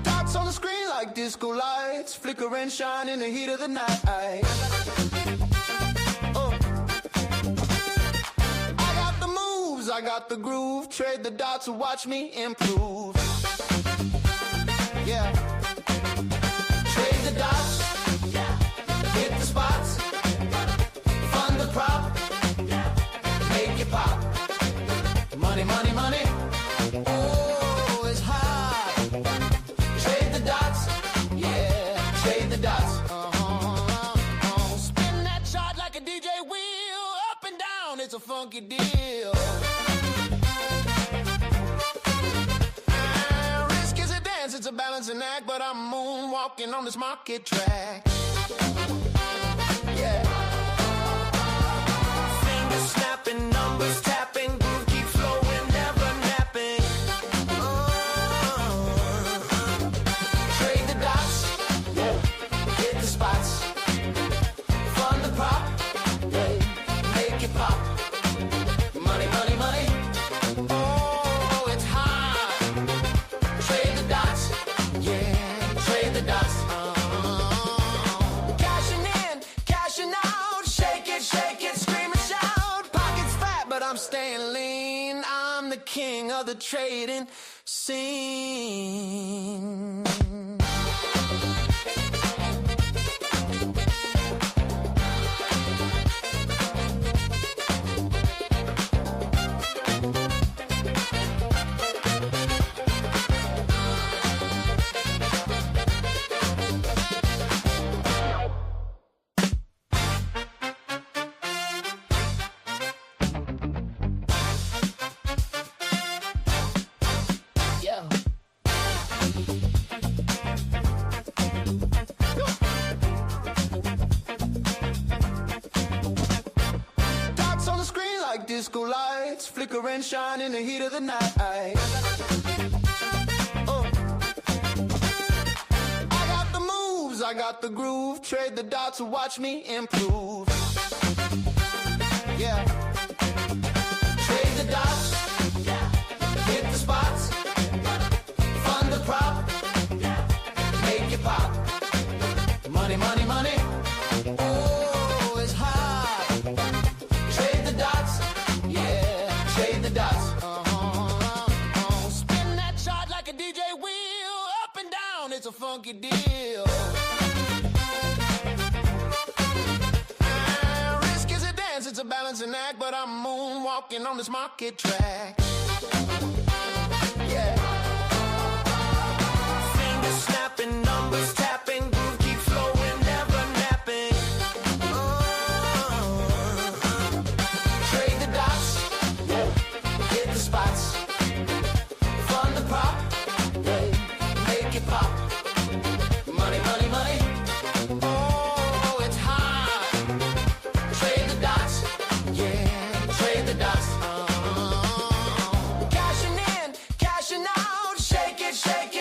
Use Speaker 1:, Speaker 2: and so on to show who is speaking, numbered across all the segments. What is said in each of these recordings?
Speaker 1: Dots on the screen like disco lights, flicker and shine in the heat of the night. I got the groove, trade the dots and watch me improve. Yeah. Trade the dots, hit the spots, fund the prop, make it pop. Money, money, money, oh, it's hot. Trade the dots, yeah, trade the dots. Spin that chart like a DJ wheel, up and down, it's a funky deal. It's a balancing act, but I'm moonwalking on this market track. Yeah. Fingers snapping, numbers tapping, groove keep flowing, never napping. Trade the dots, hit the spots, fund the prop, make it pop. Money, money, money. Oh, it's hot. Trade the dots. Yeah, trade the dots. Cashing in, cashing out, shake it, scream and shout. Pockets fat, but I'm staying lean. I'm the king of the trading scene. Disco lights, flicker and shine in the heat of the night. I got the moves, I got the groove, trade the dots and watch me improve. Yeah. Trade the dots, hit the spots, fund the prop, make it pop. Money, money, money. Oh, it's hot. Trade the dots. Yeah, trade the dots. Spin that chart like a DJ wheel, up and down, it's a funky deal. Risk is a dance, it's a balancing act, but I'm moonwalking on this market track. Yeah. Fingers snapping, numbers tapping, groove keep flowing, never napping. Trade the dots, hit the spots, fund the prop, make it pop. Money, money, money. Oh, it's hot. Trade the dots, yeah, trade the dots. Cashing in, cashing out, shake it,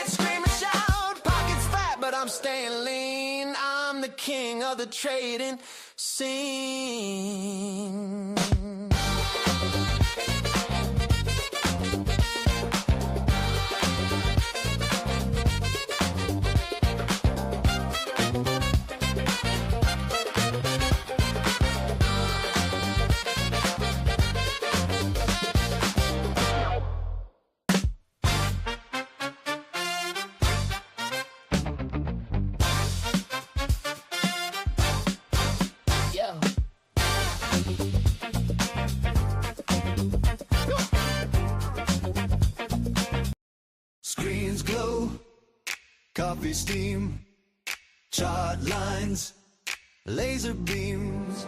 Speaker 1: scream and shout. Pockets fat, but I'm staying lean. I'm the king of the trading scene. Screens glow, coffee steam, chart lines, laser beams,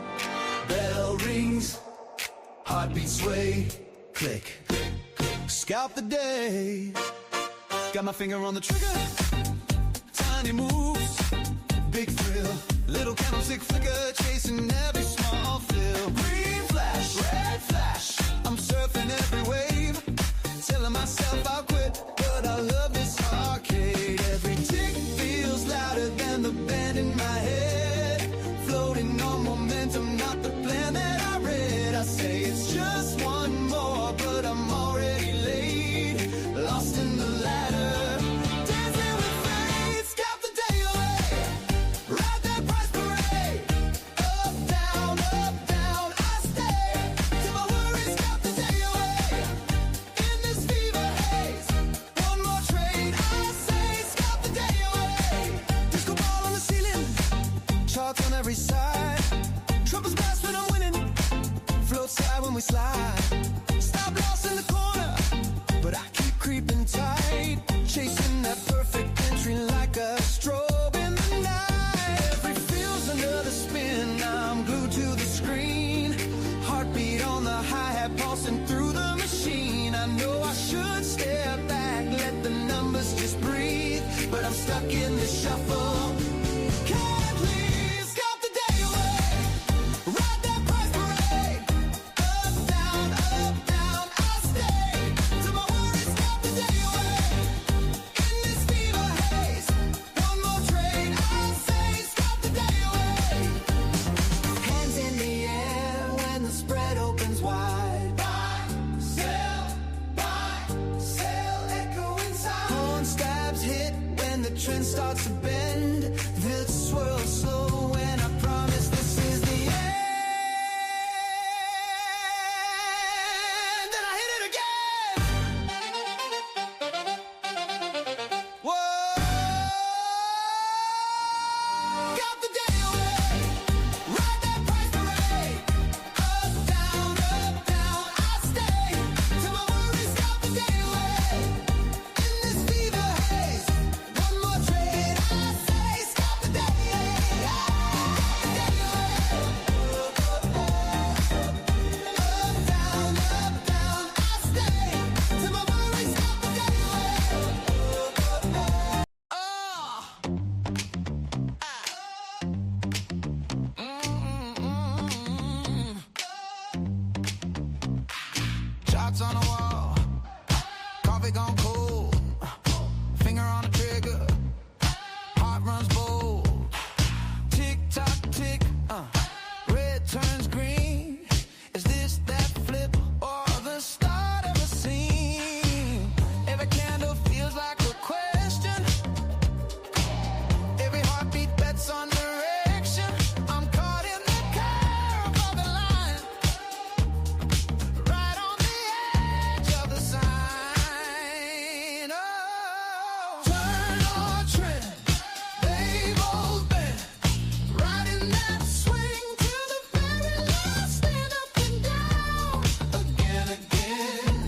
Speaker 1: bell rings, heartbeat sway, click, scalp the day, got my finger on the trigger, tiny moves, big thrill, little candlestick flicker, chasing every small fill, green flash, red flash, I'm surfing every wave, telling myself I'll quit, but I love this arcade. Every tick feels louder than the band in my head. Floating on momentum, not the plan that I fast when I'm winning, float side when we slide. Stop lost in the corner, but I keep creeping tight, chasing that perfect entry like a strobe in the night. Every feel's another spin, I'm glued to the screen. Heartbeat on the hi-hat pulsing through the machine. I know I should step back, let the numbers just breathe, but I'm stuck in the shuffle. Can't leave, scout the day away, ride that price parade. Up, down, I stay, till my worries scout the day away. In this fever haze, one more trade, I say, scout the day away. Hands in the air when the spread opens wide. Buy, sell, echo inside. Horn stabs hit when the trend starts to bend. They'll swirl slow when I promise this is the end. Then I hit it again. Whoa, got the day away, ride that price parade. Up, down, I stay, till my worries got the day away. In this fever haze, one more trade, I say, stop the day, Up, down, I stay, till my worries got the day away. Shots on the wall, coffee gone cold, finger on the trigger, heart runs bold. Tick tock tick, red turns green. Is this that flip or the start of a scene? Every candle feels like a question, every heartbeat bets on direction. I'm caught in the curve of the line, right on the edge of the sign. Oh, turn or trend, they both been riding that swing till the very last. Stand up and down again.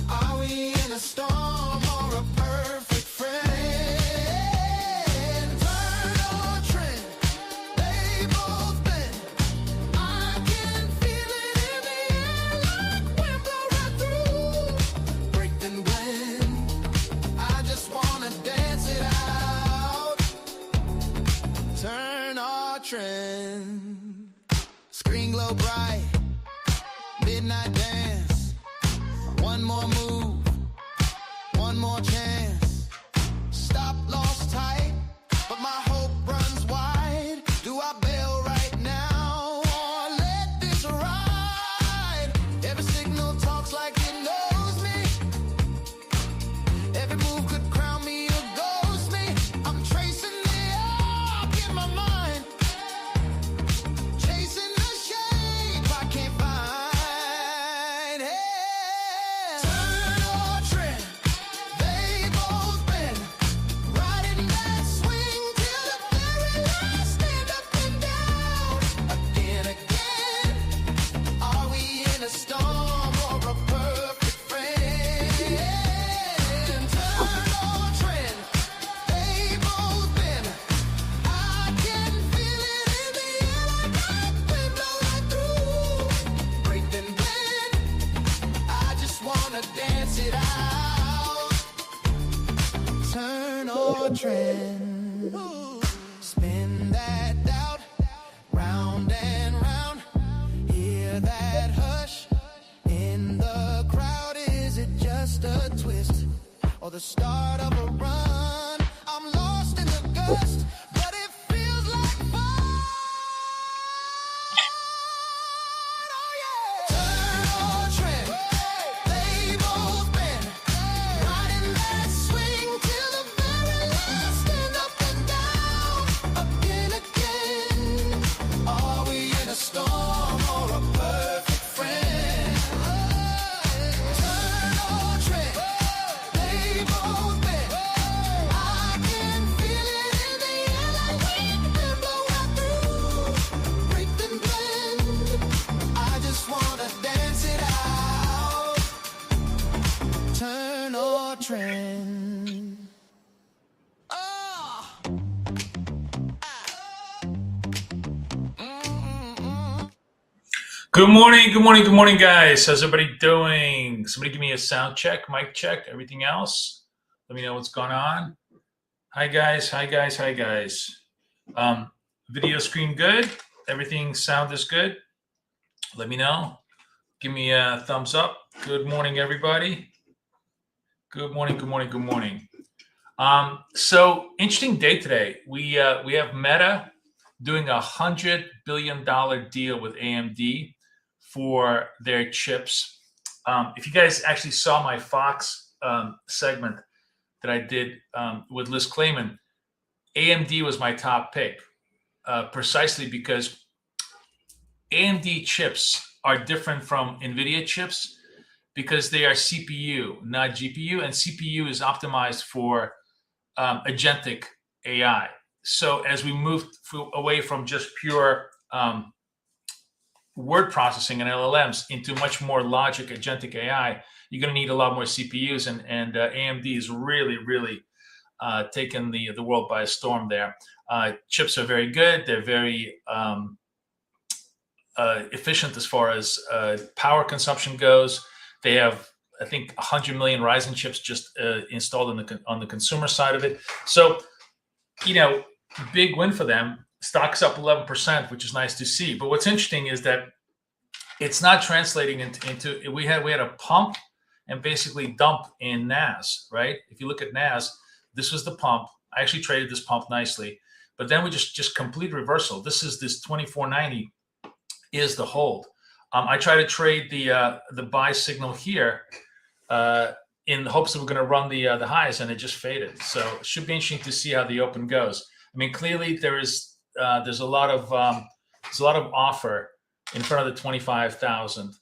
Speaker 1: Are we in a storm or a perfect friend? Turn or trend, they both been. I can feel it in the air like wind blow right through. Break then blend, I just wanna dance it out. Turn or trend, screen glow bright, midnight dance. One more move, one more chance. Stop lost tight, but my hope runs wide. Do I bail right now or let this ride? Every signal talks like it knows me, every move could crown me or ghost me. I'm tracing the arc in my mind, chasing the shape I can't find. Hey, turn or trend, they both been riding that swing till the very last. Stand up and down again. Are we in a storm or a perfect friend? Turn or trend, they both been. I can feel it in the air like wind blow right through. Break then blend, I just wanna dance it out. Turn or trend, spin that doubt, round and round. Hear that hush in the crowd. Is it just a twist or the start of a run? I'm lost in the gust, but it feels like fun. Oh yeah. Turn or trend, they both been riding that swing till the very last. Stand up and down again. Are we in a storm or a perfect friend? Turn or trend, they both been. I can feel it in the trend.
Speaker 2: Good morning, guys. How's everybody doing? Somebody give me a sound check, mic check, everything else. Let me know what's going on. Hi, guys. Video screen good? Everything sound is good? Let me know. Give me a thumbs up. Good morning, everybody. Good morning. So interesting day today. We have Meta doing $100 billion deal with AMD for their chips. If you guys actually saw my Fox segment that I did with Liz Clayman, AMD was my top pick, precisely because AMD chips are different from NVIDIA chips because they are CPU, not GPU, and CPU is optimized for agentic AI. So as we move away from just pure word processing and LLMs into much more logic agentic AI, you're going to need a lot more CPUs, and AMD is really taken the world by a storm there. Chips are very good. They're very efficient as far as power consumption goes. They have, I think, 100 million Ryzen chips just installed on the consumer side of it. So, big win for them. Stock's up 11%, which is nice to see. But what's interesting is that it's not translating into we had a pump and basically dump in NAS, right? If you look at NAS, this was the pump. I actually traded this pump nicely, but then we just complete reversal. This 2490 is the hold. I try to trade the buy signal here in the hopes that we're going to run the highs, and it just faded. So it should be interesting to see how the open goes. I mean, clearly there's a lot of offer in front of the 25,000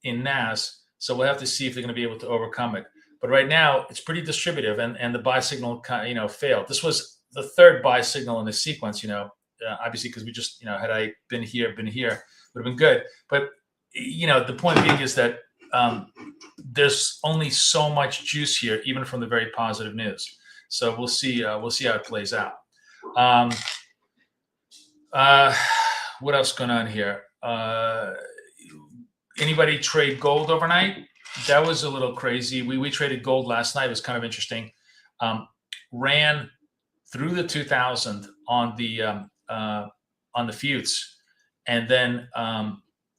Speaker 2: in NAS. So we'll have to see if they're going to be able to overcome it. But right now it's pretty distributive, and the buy signal failed. This was the third buy signal in the sequence. Obviously because we just had I been here, would have been good. But the point being is that there's only so much juice here, even from the very positive news. So we'll see how it plays out. What else going on here? Anybody trade gold overnight? That was a little crazy. We traded gold last night. It was kind of interesting. Ran through the 2000 on the futes, and then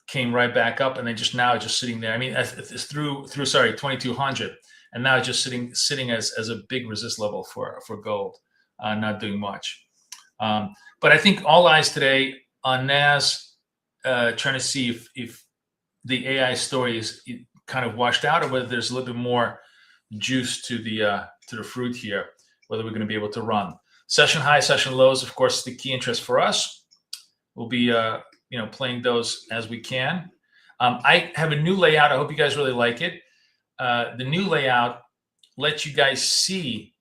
Speaker 2: came right back up, and then just sitting there. I mean, it's through 2200, and now just sitting as a big resist level for gold, not doing much. But I think all eyes today on NAS, trying to see if the AI story is kind of washed out, or whether there's a little bit more juice to the fruit here, whether we're going to be able to run. Session high, session lows, of course, the key interest for us. We'll be playing those as we can. I have a new layout. I hope you guys really like it. The new layout lets you guys see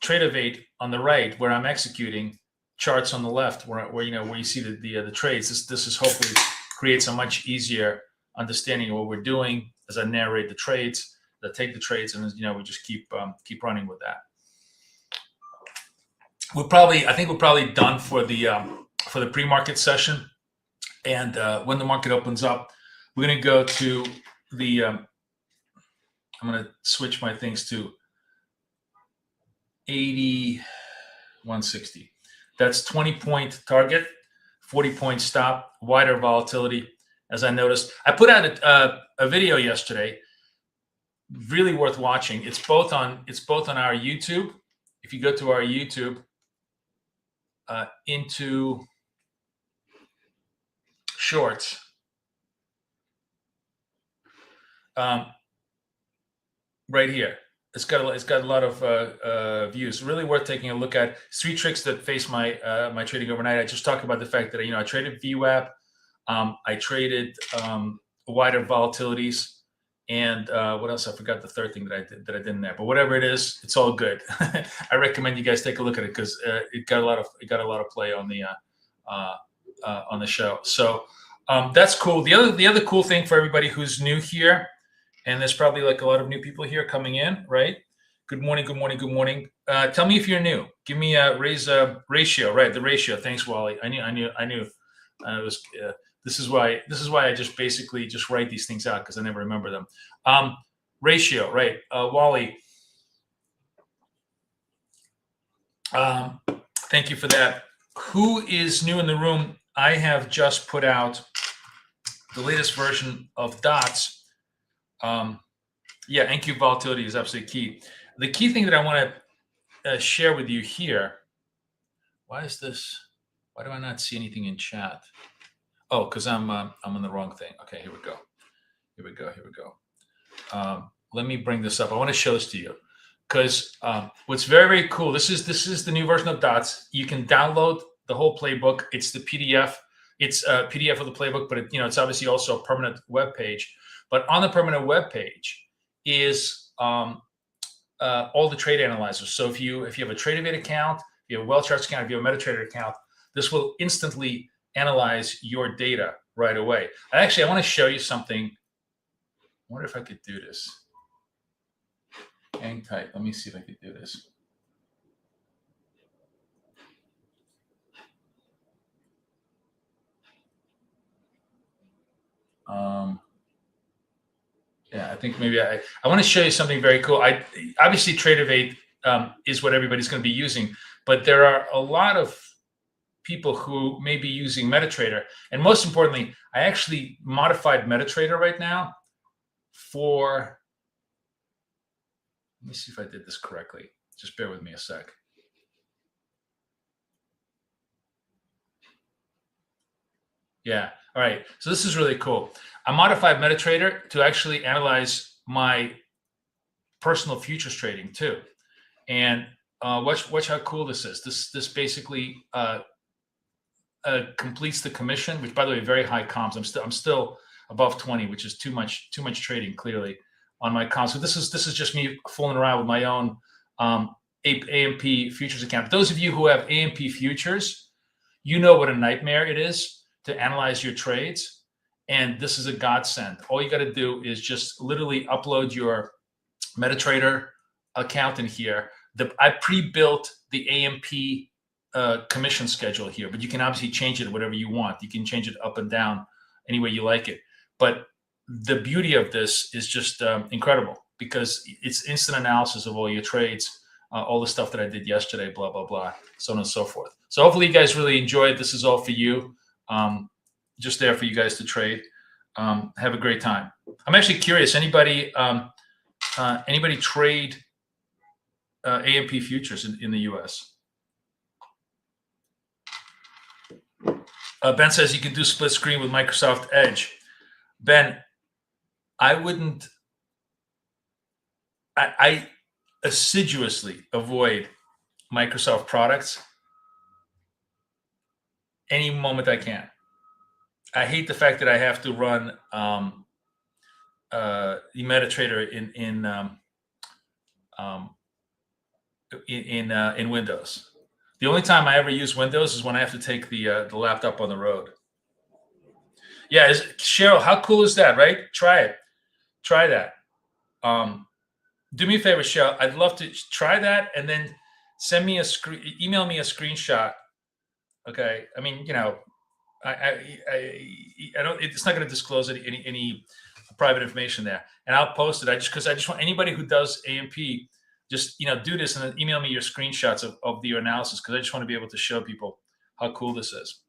Speaker 2: Tradovate on the right, where I'm executing, charts on the left, where you see the trades. This is hopefully creates a much easier understanding of what we're doing as I narrate the trades, that take the trades, and we just keep running with that. I think we're probably done for the pre-market session, and when the market opens up, we're going to go to the. I'm going to switch my things to 8160. That's 20-point target, 40-point stop, wider volatility. As I noticed, I put out a video yesterday, really worth watching. It's both on our YouTube. If you go to our YouTube, into shorts, right here, it's got a lot of views. Really worth taking a look at. 3 tricks that face my trading overnight. I just talked about the fact that I traded VWAP, I traded wider volatilities, and what else? I forgot the third thing that I did in there. But whatever it is, it's all good. I recommend you guys take a look at it, because it got a lot of play on the show. So that's cool. The other cool thing for everybody who's new here and there's probably like a lot of new people here coming in, right? Good morning, good morning, good morning. Tell me if you're new. Give me a ratio, right? The ratio. Thanks, Wally. I knew. It was. This is why I just basically just write these things out because I never remember them. Ratio, right? Wally. Thank you for that. Who is new in the room? I have just put out the latest version of DOTS. Yeah, NQ volatility is absolutely key. The key thing that I want to share with you here. Why is this? Why do I not see anything in chat? Oh, because I'm on the wrong thing. Okay, here we go. Let me bring this up. I want to show this to you because what's very, very cool. This is the new version of DOTS. You can download the whole playbook. It's the PDF. It's a PDF of the playbook, but it's obviously also a permanent web page. But on the permanent web page is all the trade analyzers. So if you have a TradeAvate account, if you have a WealthCharts account, if you have a MetaTrader account, this will instantly analyze your data right away. I want to show you something. I wonder if I could do this. Hang tight. Let me see if I could do this. Yeah, I think maybe I want to show you something very cool. Obviously TradeAvate is what everybody's going to be using, but there are a lot of people who may be using MetaTrader, and most importantly, I actually modified MetaTrader right now for. Let me see if I did this correctly. Just bear with me a sec. Yeah. All right. So this is really cool. I modified MetaTrader to actually analyze my personal futures trading too. And watch how cool this is. This basically completes the commission, which by the way, very high comms. I'm still above 20, which is too much trading clearly on my comms. So this is just me fooling around with my own AMP futures account. Those of you who have AMP futures, you know what a nightmare it is to analyze your trades. And this is a godsend. All you got to do is just literally upload your MetaTrader account in here. I pre-built the AMP commission schedule here, but you can obviously change it whatever you want. You can change it up and down any way you like it. But the beauty of this is just incredible because it's instant analysis of all your trades, all the stuff that I did yesterday, blah, blah, blah, so on and so forth. So hopefully you guys really enjoyed. This is all for you. Just there for you guys to trade. Have a great time. I'm actually curious. Anybody trade AMP futures in the U.S.? Ben says you can do split screen with Microsoft Edge. Ben, I wouldn't. I assiduously avoid Microsoft products any moment I can. I hate the fact that I have to run the MetaTrader in Windows. The only time I ever use Windows is when I have to take the laptop on the road. Yeah, Cheryl, how cool is that, right? Try it. Try that. Do me a favor, Cheryl. I'd love to try that and then send me email me a screenshot. Okay. I mean, I don't. It's not going to disclose any private information there, and I'll post it. I just want anybody who does AMP just do this and then email me your screenshots of your analysis because I just want to be able to show people how cool this is.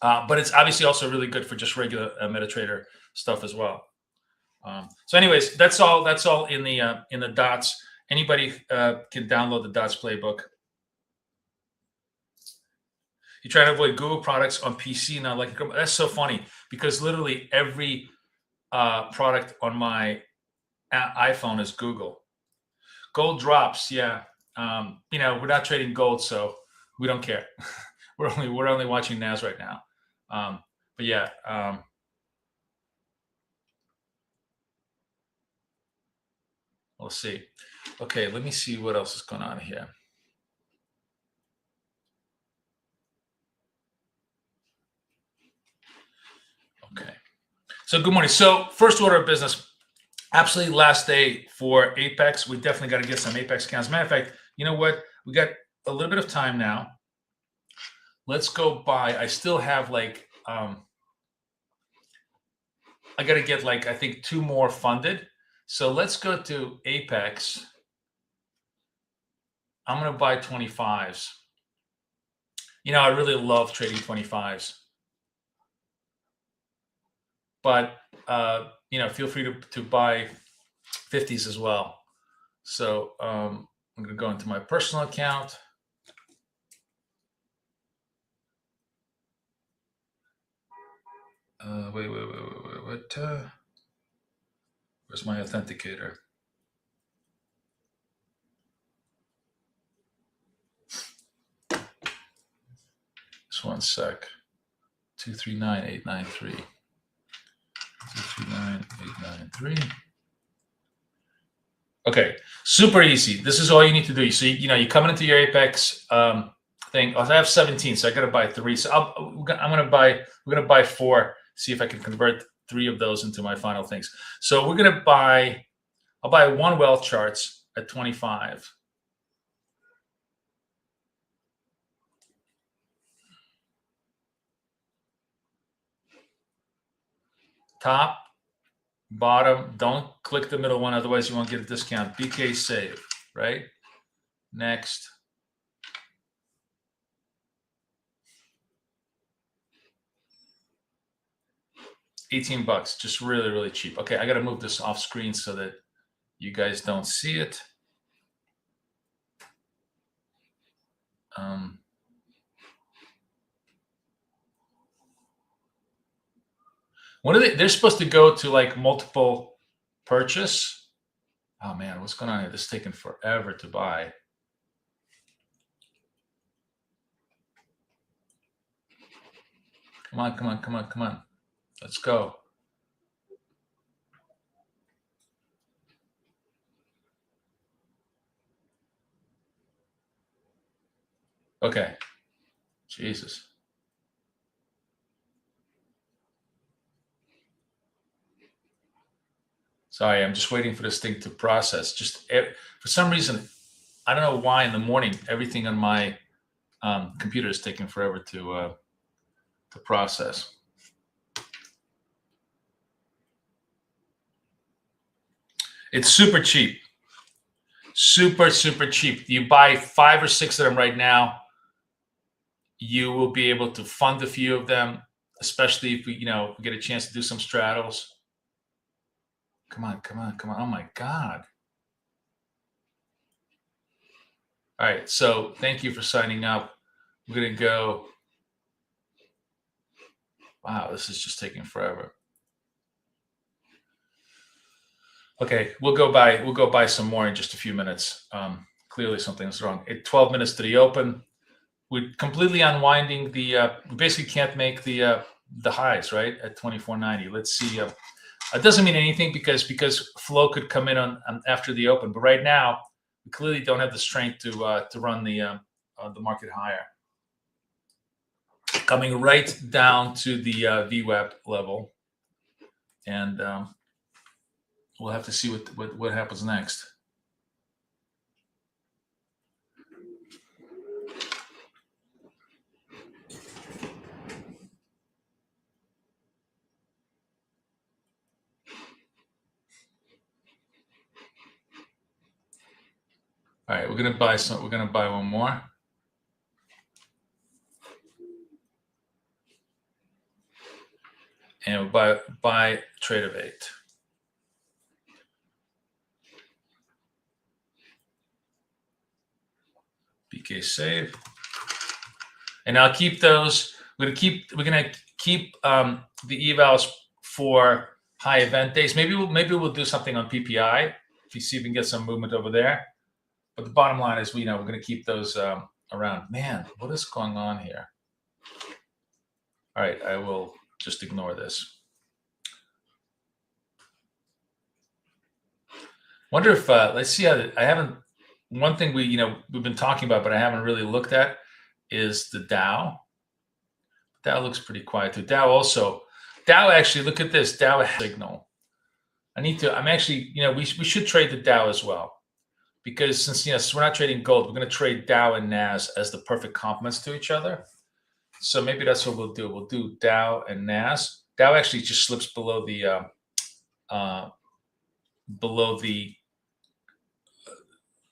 Speaker 2: But it's obviously also really good for just regular MetaTrader stuff as well. So, anyways, that's all in the DOTS. Anybody can download the DOTS playbook. You try to avoid Google products on PC now. Like that's so funny because literally every product on my iPhone is Google. Gold drops, yeah. We're not trading gold, so we don't care. we're only watching NAS right now. But yeah. We'll see. Okay, let me see what else is going on here. Okay. So good morning. So first order of business, Absolutely last day for Apex. We definitely got to get some Apex counts. Matter of fact, you know what? We got a little bit of time now. Let's go buy. I still have like, I got to get like, I think 2 more funded. So let's go to Apex. I'm going to buy 25s. You know, I really love trading 25s. But, you know, feel free to buy 50s as well. So I'm going to go into my personal account. Wait, what? Where's my authenticator? Just one sec. 239893. 239893. Okay, super easy. This is all you need to do. So you come into your Apex thing. I have 17, so I got to buy 3. So we're gonna buy 4. See if I can convert 3 of those into my final things. So we're gonna buy. I'll buy 1 wealth charts at 25. Top, bottom. Don't click the middle one, otherwise you won't get a discount. BK save, right? Next. $18, just really, really cheap. Okay, I got to move this off screen so that you guys don't see it. What are they? They're supposed to go to like multiple purchase. Oh man, what's going on here? This is taking forever to buy. Come on, come on, come on, come on. Let's go. Okay. Jesus. Sorry, I'm just waiting for this thing to process. Just for some reason, I don't know why in the morning, everything on my computer is taking forever to process. It's super cheap. Super, super cheap. You buy 5 or 6 of them right now. You will be able to fund a few of them, especially if we get a chance to do some straddles. Come on, come on, come on. Oh my God. All right. So thank you for signing up. We're going to go. Wow, this is just taking forever. Okay, we'll go buy some more in just a few minutes. Clearly something's wrong. 12 minutes to the open. We're completely unwinding the. We basically can't make the highs, right, at 24.90. Let's see. It doesn't mean anything because flow could come in on after the open, but right now we clearly don't have the strength to run the market higher. Coming right down to the VWAP level, and we'll have to see what happens next. All right, we're gonna buy some. We're gonna buy one more. And we'll buy trade of 8. BK save. And I'll keep those. We're gonna keep the evals for high event days. Maybe we'll do something on PPI if you see if we can get some movement over there. But the bottom line is we're gonna keep those around. Man, what is going on here? All right, I will just ignore this. Wonder if let's see how I haven't. One thing we've been talking about, but I haven't really looked at, is the Dow. Dow looks pretty quiet too. Dow actually, look at this. Dow signal. I'm actually, we should trade the Dow as well, because since we're not trading gold, we're going to trade Dow and NAS as the perfect complements to each other. So maybe that's what we'll do. We'll do Dow and NAS. Dow actually just slips below the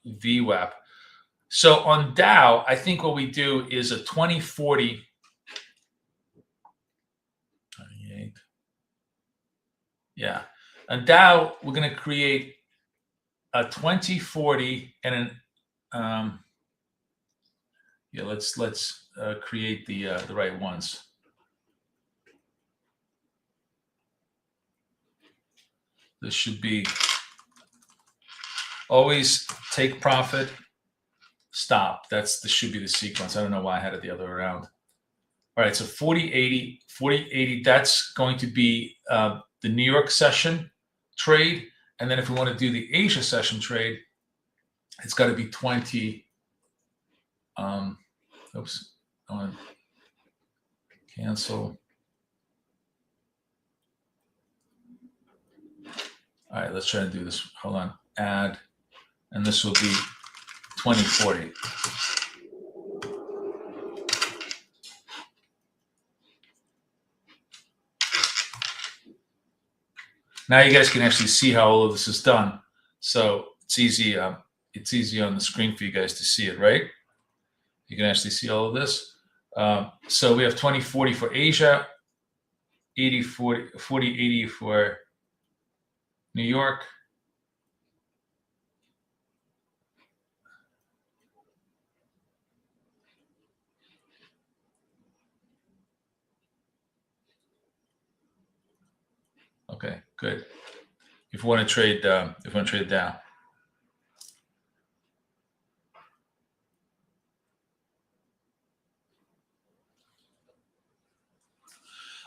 Speaker 2: VWAP. So on Dow, I think what we do is a 2040. 28. Yeah. On Dow, we're going to create a 2040 and an let's create the right ones. This should be always take profit, stop. This should be the sequence. I don't know why I had it the other way around. All right, so 4080, 4080, that's going to be the New York session trade. And then if we want to do the Asia session trade, it's got to be 20. Oops, I want to cancel. All right, let's try to do this. Hold on, add, and this will be 2040. Now you guys can actually see how all of this is done. So it's easy. It's easy on the screen for you guys to see it, right? You can actually see all of this. So we have 2040 for Asia, 40 80 for New York. Okay, good. If you want to trade, down.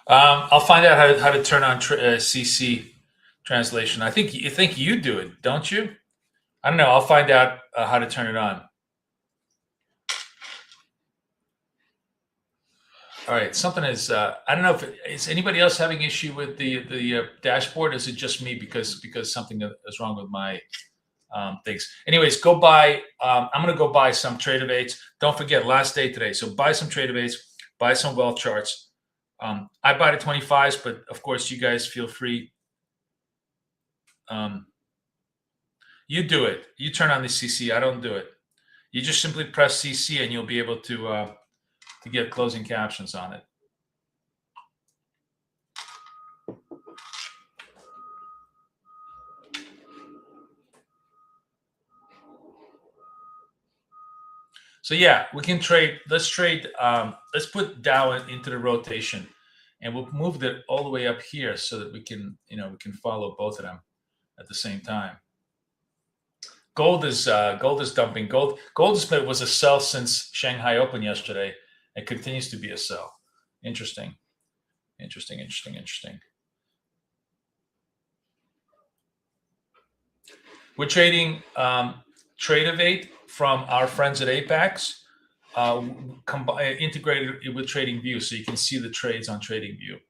Speaker 2: I'll find out how to turn on CC translation. I think you do it, don't you? I don't know. I'll find out how to turn it on. All right. Something is. I don't know if is anybody else having issue with the dashboard. Is it just me because something is wrong with my things? Anyways, go buy. I'm gonna go buy some Tradeovates. Don't forget, last day today. So buy some Tradeovates. Buy some wealth charts. I buy the 25s, but of course, you guys feel free. You do it. You turn on the CC. I don't do it. You just simply press CC, and you'll be able to get closing captions on it. So yeah, we can trade. Let's trade. Let's put Dow into the rotation, and we'll move it all the way up here so that we can, we can follow both of them at the same time. Gold is dumping. Gold was a sell since Shanghai Open yesterday. It continues to be a sell. Interesting. We're trading Tradeovate from our friends at Apex, integrated with TradingView, so you can see the trades on TradingView.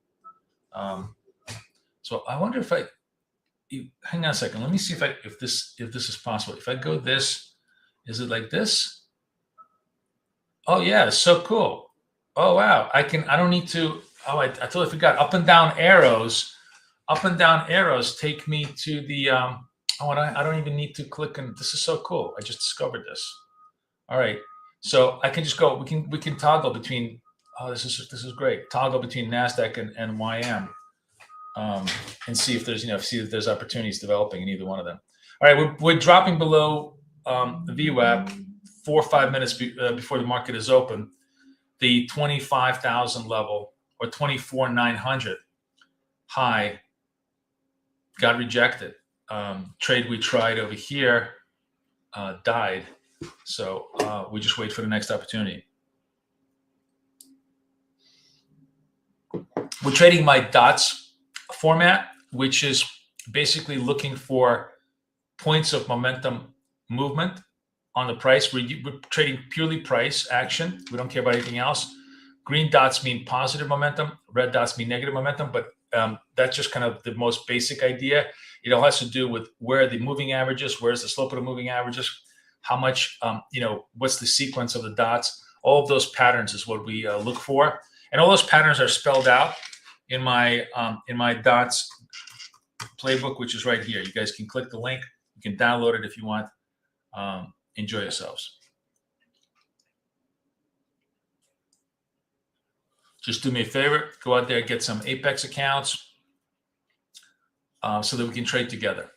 Speaker 2: So I wonder if hang on a second. Let me see if this is possible. If I go this, is it like this? Oh yeah, it's so cool. Oh wow, I don't need to. Oh, I totally forgot. Up and down arrows take me to the. I don't even need to click on. This is so cool. I just discovered this. All right, so I can just go. We can toggle between. Oh, this is great. Toggle between Nasdaq and YM, and see if there's if there's opportunities developing in either one of them. All right, we're dropping below the VWAP 4 or 5 minutes before the market is open. The 25,000 level or 24,900 high got rejected. Trade we tried over here died. So we just wait for the next opportunity. We're trading my dots format, which is basically looking for points of momentum movement on the price. We're trading purely price action. We don't care about anything else. Green dots mean positive momentum. Red dots mean negative momentum. But that's just kind of the most basic idea. It all has to do with where the moving averages, where's the slope of the moving averages, how much, what's the sequence of the dots. All of those patterns is what we look for. And all those patterns are spelled out in my dots playbook, which is right here. You guys can click the link. You can download it if you want. Enjoy yourselves. Just do me a favor, go out there, get some Apex accounts so that we can trade together.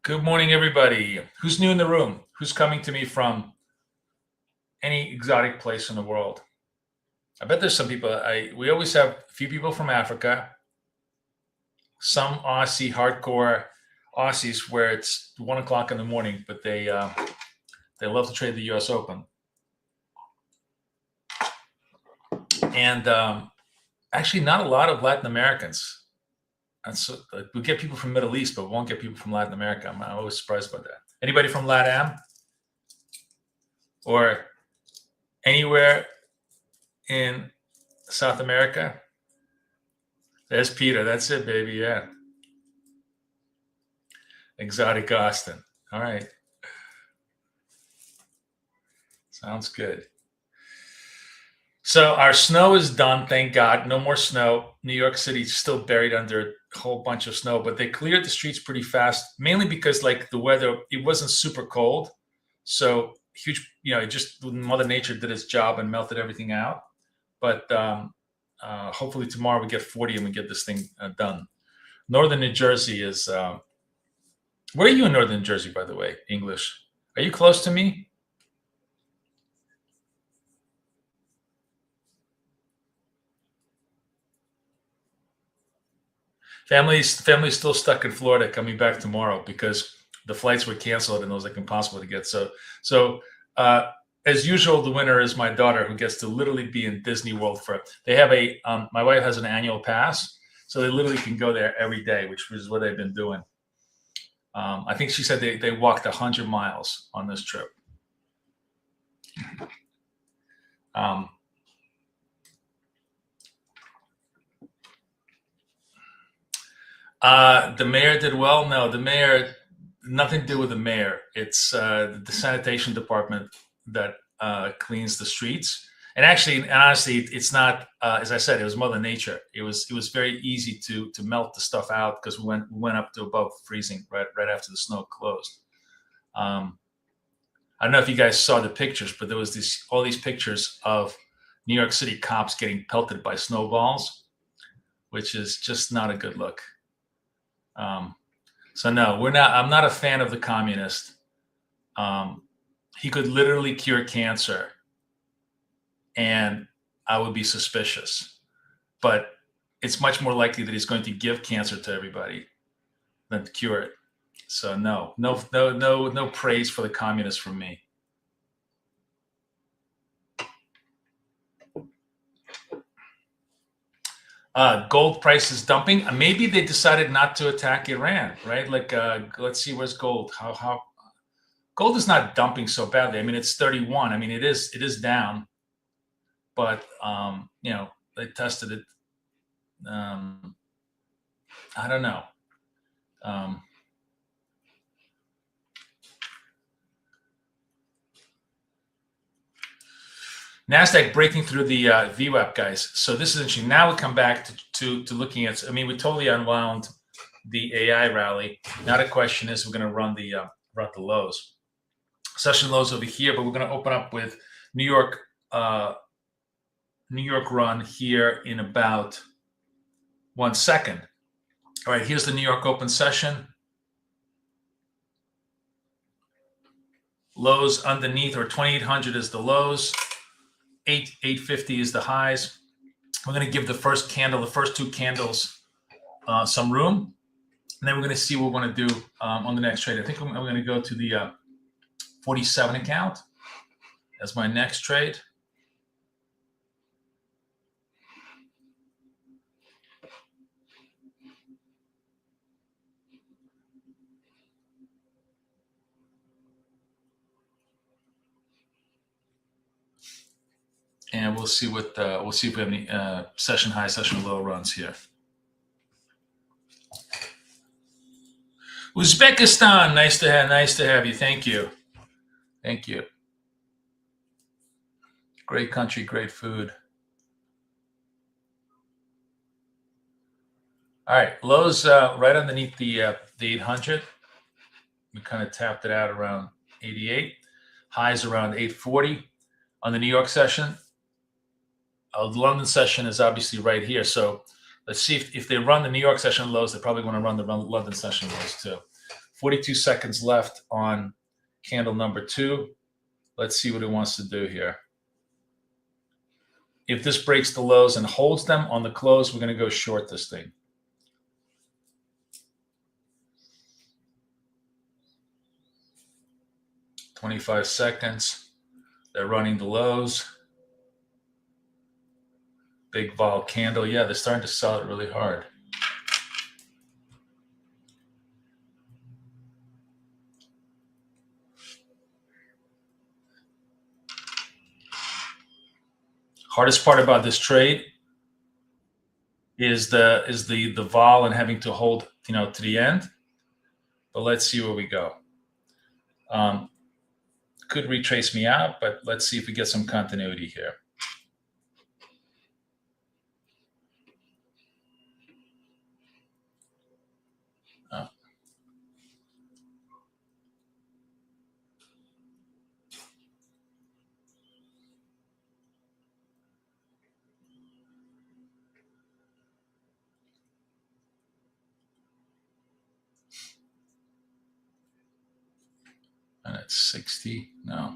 Speaker 2: Good morning, everybody. Who's new in the room? Who's coming to me from any exotic place in the world? I bet there's some people. We always have a few people from Africa, some Aussie hardcore Aussies where it's 1 o'clock in the morning, but they love to trade the U.S. Open. And actually, not a lot of Latin Americans. We get people from Middle East, but we won't get people from Latin America. I'm always surprised about that. Anybody from LATAM or anywhere in South America? There's Peter. That's it, baby. Yeah. Exotic Austin. All right. Sounds good. So our snow is done, thank God. No more snow. New York City's still buried under a whole bunch of snow, but they cleared the streets pretty fast, mainly because like the weather, it wasn't super cold. So huge, just Mother Nature did its job and melted everything out. But hopefully tomorrow we get 40 and we get this thing done. Northern New Jersey is, where are you in Northern New Jersey, by the way, English? Are you close to me? Family's still stuck in Florida, coming back tomorrow because the flights were canceled and it was like impossible to get. So as usual, the winner is my daughter, who gets to literally be in Disney World they have my wife has an annual pass, so they literally can go there every day, which is what they've been doing. I think she said they walked 100 miles on this trip. The mayor did well. No, the mayor, nothing to do with the mayor. It's the sanitation department that cleans the streets. And honestly, it's not. As I said, it was Mother Nature. It was very easy to melt the stuff out because we went up to above freezing right after the snow closed. I don't know if you guys saw the pictures, but there was all these pictures of New York City cops getting pelted by snowballs, which is just not a good look. So no, I'm not a fan of the communist. He could literally cure cancer and I would be suspicious, but it's much more likely that he's going to give cancer to everybody than to cure it. So no praise for the communists from me. Gold price is dumping. Maybe they decided not to attack Iran, right? Like, let's see, where's gold? How gold is not dumping so badly. I mean, it's 31. I mean, it is down, but they tested it. I don't know. NASDAQ breaking through the VWAP, guys. So this is interesting. Now we come back to looking at, we totally unwound the AI rally. Now the question is, we're going to run the lows. Session lows over here, but we're going to open up with New York run here in about 1 second. All right, here's the New York open session. Lows underneath, or 2,800 is the lows. 850 is the highs. We're going to give the first two candles some room, and then we're going to see what we're going to do on the next trade. I think I'm going to go to the 47 account as my next trade. and we'll see what we'll see if we have any session high, session low runs here. Uzbekistan, nice to have you. Thank you. Great country, great food. All right, lows right underneath the 800. We kind of tapped it out around 88. Highs around 840 on the New York session. The London session is obviously right here. So let's see if they run the New York session lows, they're probably going to run the London session lows too. 42 seconds left on candle number 2. Let's see what it wants to do here. If this breaks the lows and holds them on the close, we're going to go short this thing. "25 seconds. They're running the lows. Big vol candle. Yeah, they're starting to sell it really hard. Hardest part about this trade is the vol and having to hold, to the end. But let's see where we go. Could retrace me out, but let's see if we get some continuity here. Oh. And it's 60. No.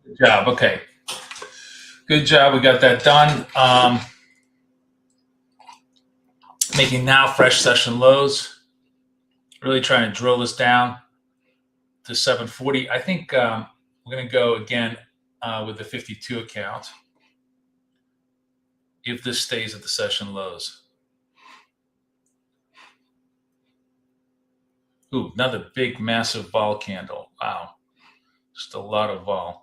Speaker 2: Good job. Okay. Good job. We got that done. Making now fresh session lows. Really trying to drill this down to 740. I think we're going to go again with the 52 account if this stays at the session lows. Ooh, another big, massive vol candle. Wow. Just a lot of vol.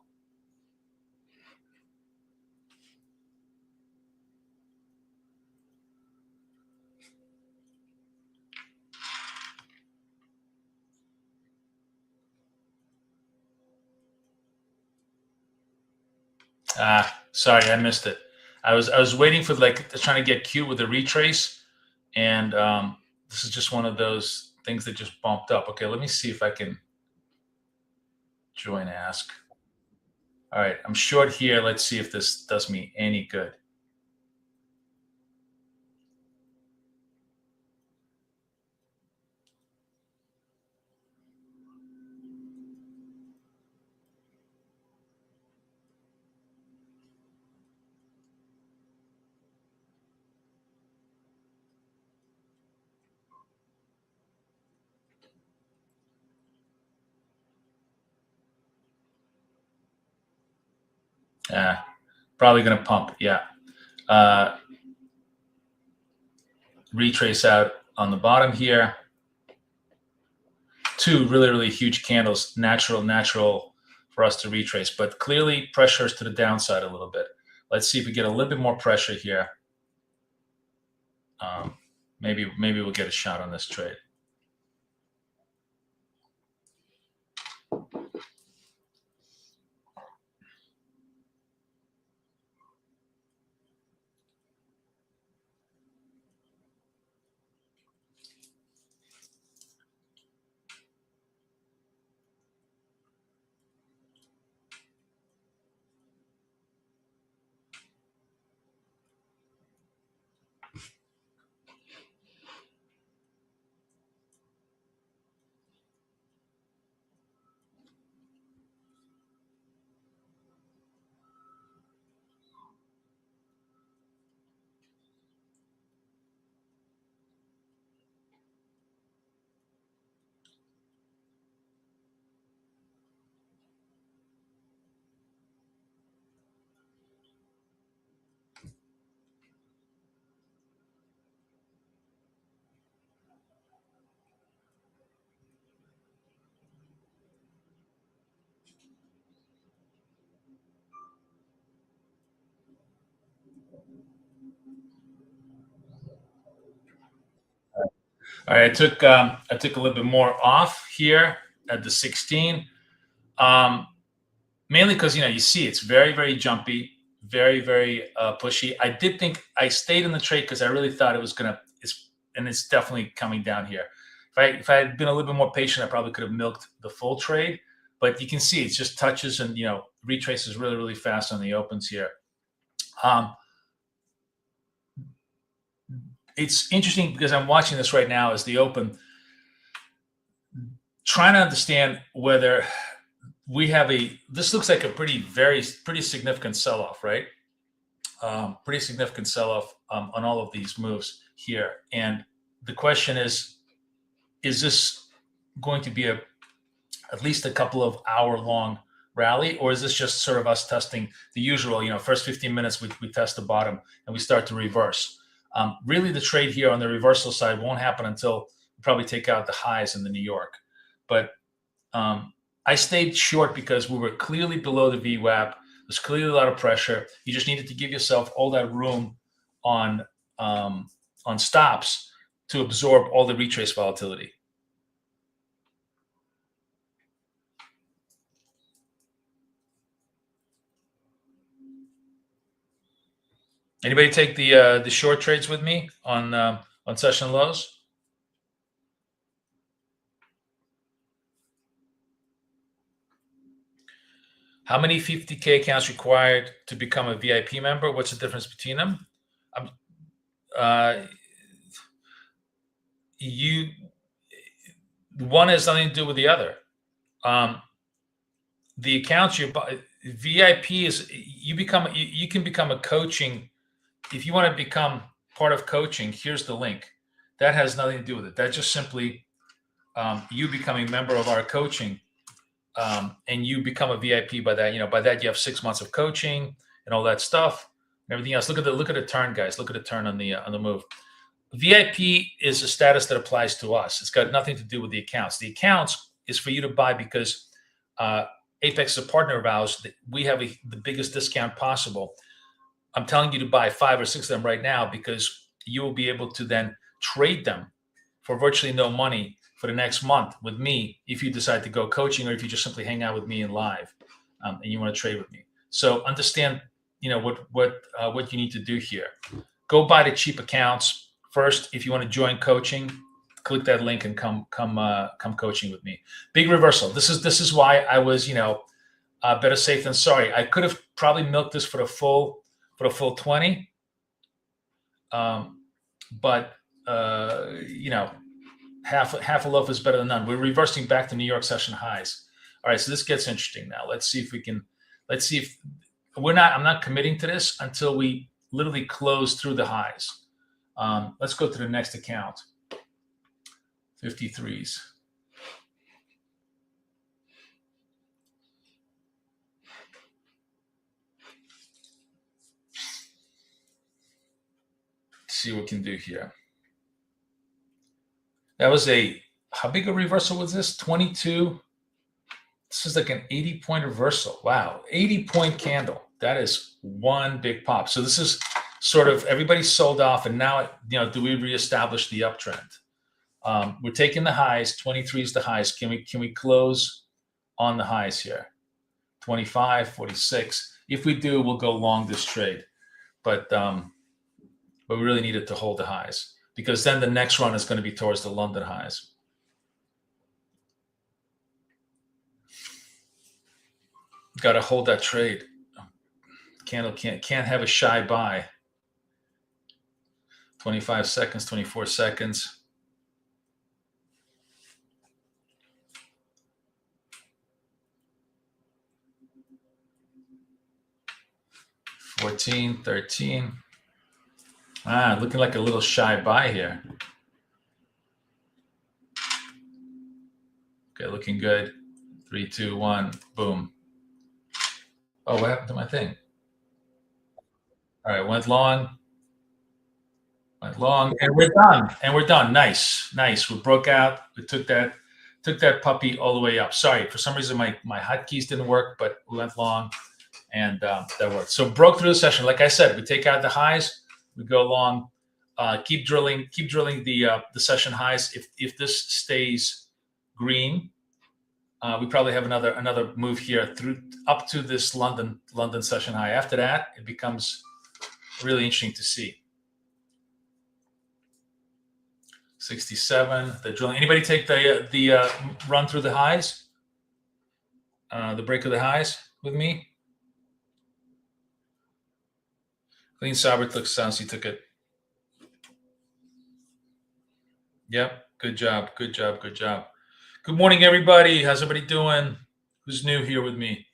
Speaker 2: Sorry, I missed it. I was waiting for trying to get cute with the retrace, and this is just one of those things that just bumped up. Okay, let me see if I can join ask. All right, I'm short here. Let's see if this does me any good. Probably going to pump. Yeah. Retrace out on the bottom here. 2 really, really huge candles. Natural for us to retrace, but clearly pressures to the downside a little bit. Let's see if we get a little bit more pressure here. Maybe we'll get a shot on this trade. All right, I took a little bit more off here at the 16, mainly because you see it's very very jumpy, very pushy. I did think I stayed in the trade because I really thought it was gonna. It's definitely coming down here. If I had been a little bit more patient, I probably could have milked the full trade. But you can see it's just touches and retraces really fast on the opens here. It's interesting because I'm watching this right now as the open, trying to understand whether we have this looks like a pretty significant sell-off, right? Pretty significant sell-off on all of these moves here. And the question is this going to be at least a couple of hour-long rally, or is this just sort of us testing the usual, first 15 minutes we test the bottom and we start to reverse? Really, the trade here on the reversal side won't happen until we probably take out the highs in the New York. But I stayed short because we were clearly below the VWAP. There's clearly a lot of pressure. You just needed to give yourself all that room on stops to absorb all the retrace volatility. Anybody take the short trades with me on session lows? How many 50K accounts required to become a VIP member? What's the difference between them? One has nothing to do with the other. The accounts you buy, VIP is you can become a coaching. If you want to become part of coaching, here's the link. That has nothing to do with it. That's just simply you becoming a member of our coaching, and you become a VIP by that. By that you have 6 months of coaching and all that stuff and everything else. Look at the turn, guys. Look at the turn on the move. VIP is a status that applies to us. It's got nothing to do with the accounts. The accounts is for you to buy because Apex is a partner of ours. We have the biggest discount possible. I'm telling you to buy 5 or 6 of them right now because you will be able to then trade them for virtually no money for the next month with me if you decide to go coaching or if you just simply hang out with me in live and you want to trade with me. So understand, what you need to do here. Go buy the cheap accounts first. If you want to join coaching, click that link and come coaching with me. Big reversal. This is why I was better safe than sorry. I could have probably milked this for the full 20, but half a loaf is better than none. We're reversing back to New York session highs. All right, so this gets interesting now. Let's see if I'm not committing to this until we literally close through the highs. Let's go to the next account. 53s. See what we can do here. That was how big a reversal was this? 22. This is like an 80-point reversal. Wow, 80-point candle. That is one big pop. So this is sort of everybody sold off, and now do we reestablish the uptrend? We're taking the highs. 23 is the highs. Can we close on the highs here? 25, 46. If we do, we'll go long this trade, but we really need it to hold the highs because then the next run is going to be towards the London highs. Got to hold that trade. Candle can't have a shy buy. 25 seconds, 24 seconds. $14, $13. Looking like a little shy buy here. Okay, looking good. 3, 2, 1, boom. Oh, what happened to my thing? All right, went long, and we're done. Nice. We broke out. We took that puppy all the way up. Sorry, for some reason my hotkeys didn't work, but we went long, and that worked. So broke through the session. Like I said, we take out the highs, we go along, keep drilling the session highs. If this stays green, we probably have another move here through up to this London session high. After that, it becomes really interesting to see. 67. The drilling. Anybody take the run through the highs? The break of the highs with me. Clean Sabert looks sounds he took it. Yep. Good job. Good job. Good job. Good morning, everybody. How's everybody doing? Who's new here with me?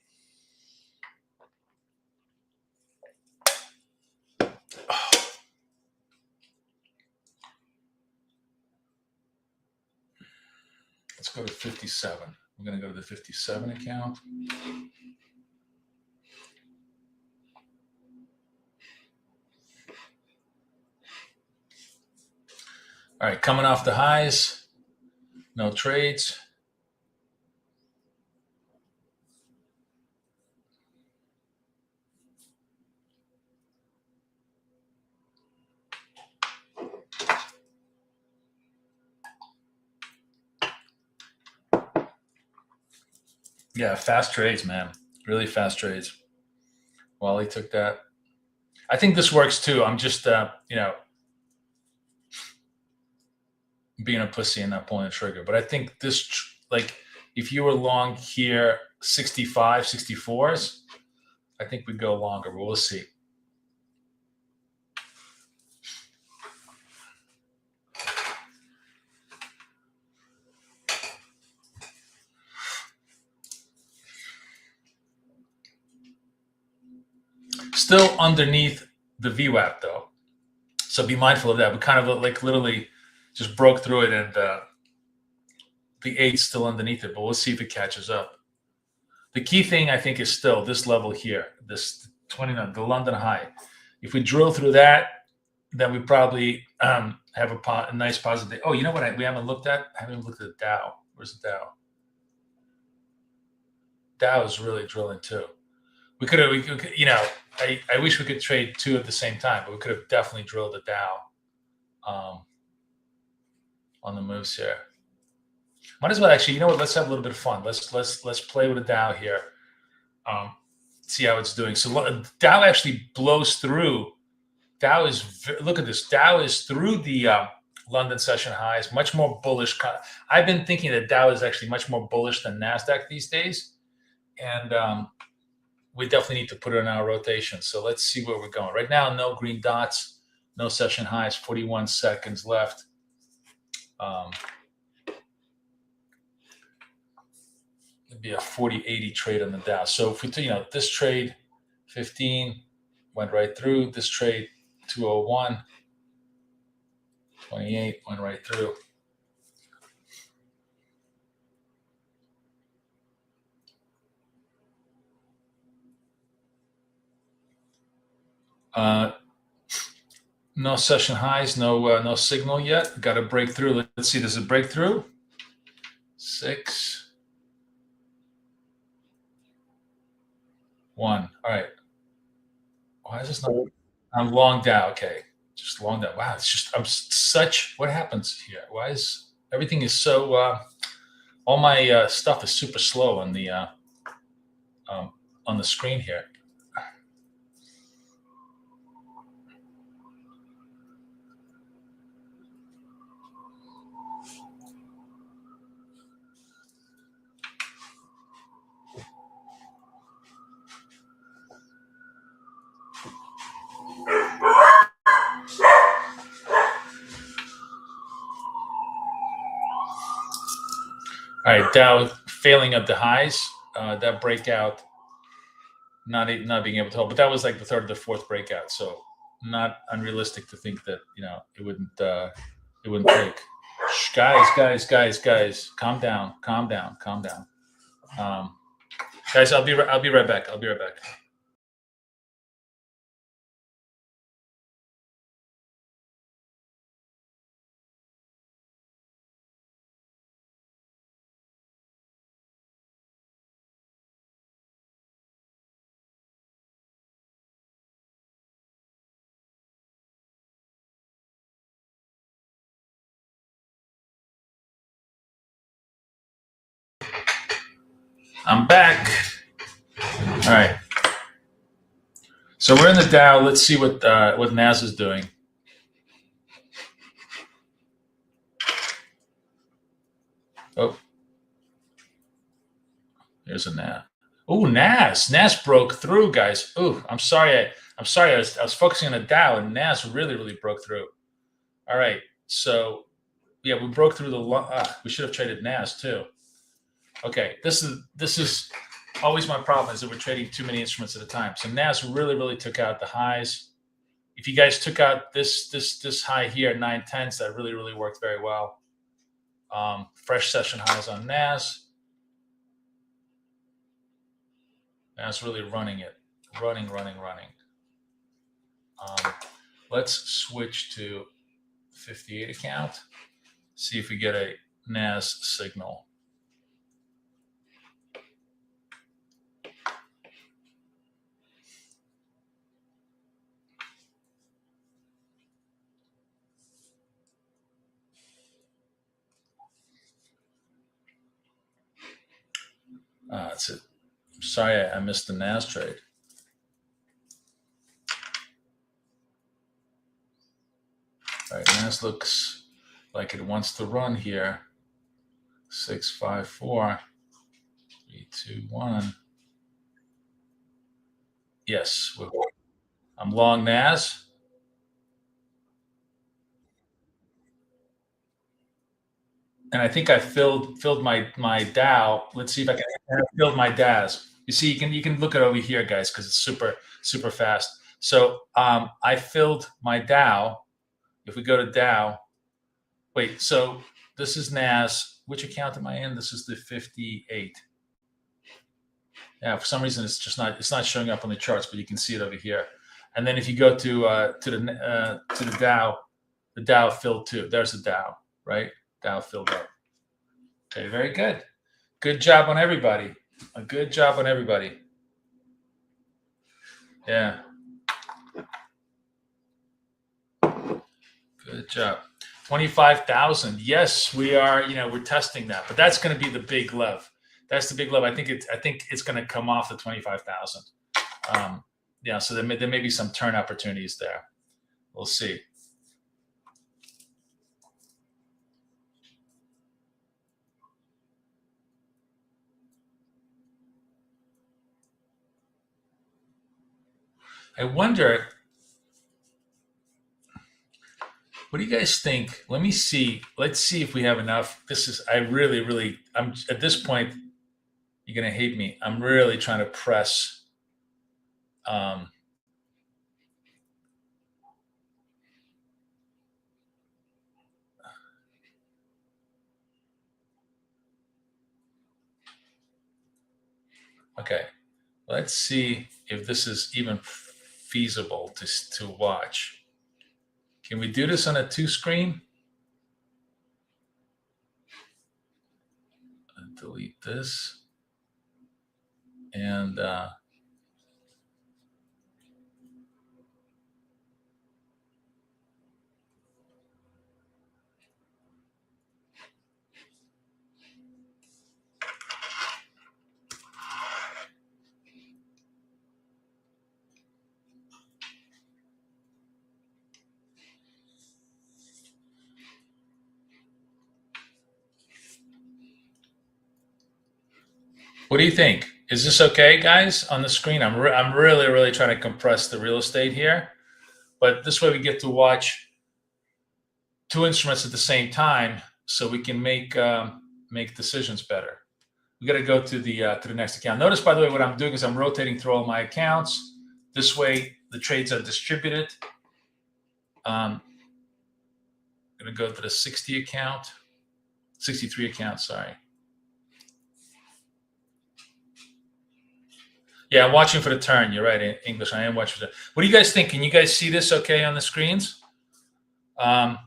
Speaker 2: Let's go to 57. We're going to go to the 57 account. All right, coming off the highs, no trades. Yeah, fast trades, man. Really fast trades. Wally took that. I think this works too. I'm just, being a pussy and not pulling the trigger. But I think this, like, if you were long here, 65, 64s, I think we'd go longer, but we'll see. Still underneath the VWAP though, so be mindful of that. We kind of like literally just broke through it, and the 8's still underneath it, but we'll see if it catches up. The key thing I think is still this level here, this 29, the London high. If we drill through that, then we probably have a nice positive. Oh, you know what? We haven't looked at. I haven't looked at the Dow. Where's the Dow? Dow is really drilling too. We could, I wish we could trade two at the same time, but we could have definitely drilled the Dow on the moves here. Might as well actually, you know what? Let's have a little bit of fun. Let's play with the Dow here. See how it's doing. So Dow actually blows through. Dow is, look at this. Dow is through the London session highs, much more bullish. I've been thinking that Dow is actually much more bullish than NASDAQ these days. And we definitely need to put it in our rotation. So let's see where we're going. Right now, no green dots, no session highs, 41 seconds left. It'd be a 40-80 trade on the Dow. So if we, this trade, 15, went right through. This trade, 201, 28, went right through. No session highs, no signal yet. Got to break through. Let's see. Does it break through? 6, 1. All right. Why is this not? I'm long Dow. Okay, just long Dow. Wow, it's just what happens here? Why is everything is so? All my stuff is super slow on the screen here. All right, Dow failing at the highs. That breakout, not being able to hold, but that was like the third or the fourth breakout. So not unrealistic to think that it wouldn't break. Shh, guys, calm down. Guys, I'll be right back. I'm back. All right. So we're in the Dow. Let's see what NAS is doing. Oh, here's a NAS. Oh, NAS broke through, guys. Oh, I'm sorry. I was focusing on the Dow, and NAS really broke through. All right. So yeah, we broke through the. We should have traded NAS too. Okay, this is always my problem, is that we're trading too many instruments at a time. So NAS really took out the highs. If you guys took out this high here at 9/10s, that really worked very well. Fresh session highs on NAS. NAS really running it, running. Let's switch to 58 account. See if we get a NAS signal. That's it. I'm sorry I missed the NAS trade. All right, NAS looks like it wants to run here. 6, 5, 4, 3, 2, 1. Yes, I'm long NAS. And I think I filled my Dow. Let's see if I can fill my DAS. You see, you can look it over here, guys, because it's super fast. So I filled my Dow. If we go to Dow, wait. So this is NAS. Which account am I in? This is the 58. Yeah, for some reason it's not showing up on the charts, but you can see it over here. And then if you go to the Dow, the Dow filled too. There's the Dow, right? Dow filled up. Okay, very good. Good job on everybody. A good job on everybody. Yeah. Good job. 25,000. Yes, we are. We're testing that, but that's going to be the big love. That's the big love. I think it's going to come off the 25,000. Yeah. So there may be some turn opportunities there. We'll see. I wonder, what do you guys think? Let me see. Let's see if we have enough. I'm at this point, you're going to hate me. I'm really trying to press. Okay. Let's see if this is even feasible to watch. Can we do this on a 2-screen? Delete this. And what do you think? Is this okay, guys, on the screen? I'm really trying to compress the real estate here, but this way we get to watch 2 instruments at the same time, so we can make decisions better. We got to go to the next account. Notice, by the way, what I'm doing is I'm rotating through all my accounts. This way, the trades are distributed. I'm going to go to the 63 account. Sorry. Yeah, I'm watching for the turn. You're right, in English. I am watching for the. What do you guys think? Can you guys see this okay on the screens? I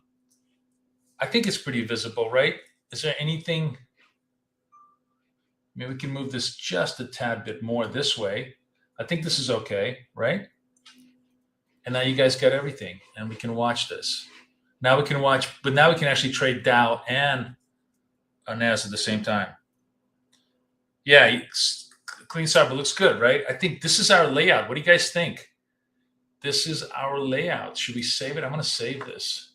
Speaker 2: think it's pretty visible, right? Is there anything? Maybe we can move this just a tad bit more this way. I think this is okay, right? And now you guys got everything, and we can watch this. Now we can watch, but now we can actually trade Dow and NAS at the same time. Yeah, clean start, but looks good, right? I think this is our layout. What do you guys think? This is our layout. Should we save it? I'm going to save this.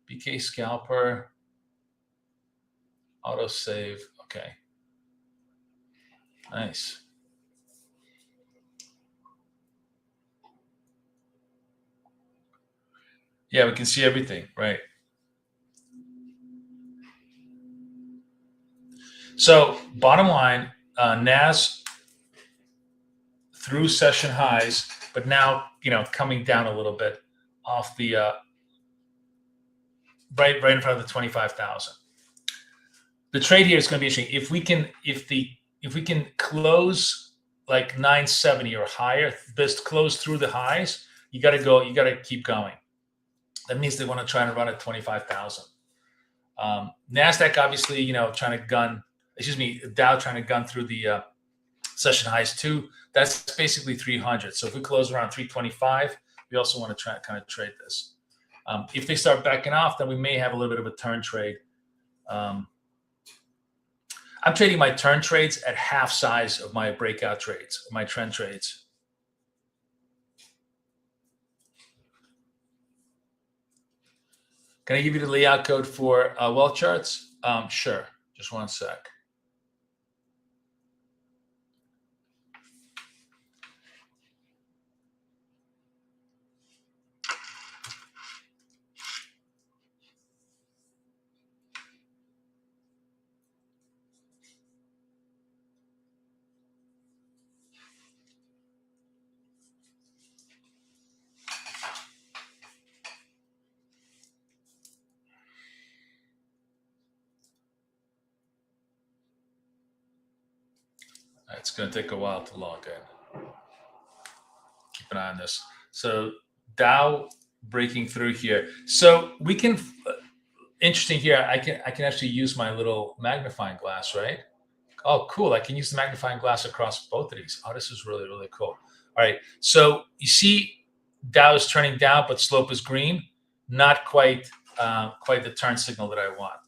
Speaker 2: BK Scalper, auto save. Okay. Nice. Yeah, we can see everything, right? So bottom line, NAS through session highs, but now, coming down a little bit off the right in front of the 25,000. The trade here is going to be interesting. If we can close like 970 or higher, best close through the highs, you got to keep going. That means they want to try and run at 25,000. NASDAQ obviously, trying to Dow trying to gun through the session highs too. That's basically 300. So if we close around 325, we also want to try kind of trade this. If they start backing off, then we may have a little bit of a turn trade. I'm trading my turn trades at half size of my breakout trades, my trend trades. Can I give you the layout code for well charts? Sure. Just one sec. It's going to take a while to log in. Keep an eye on this. So Dow breaking through here. So we can, interesting here, I can actually use my little magnifying glass, right? Oh, cool. I can use the magnifying glass across both of these. Oh, this is really, really cool. All right. So you see Dow is turning down, but slope is green. Not quite the turn signal that I want.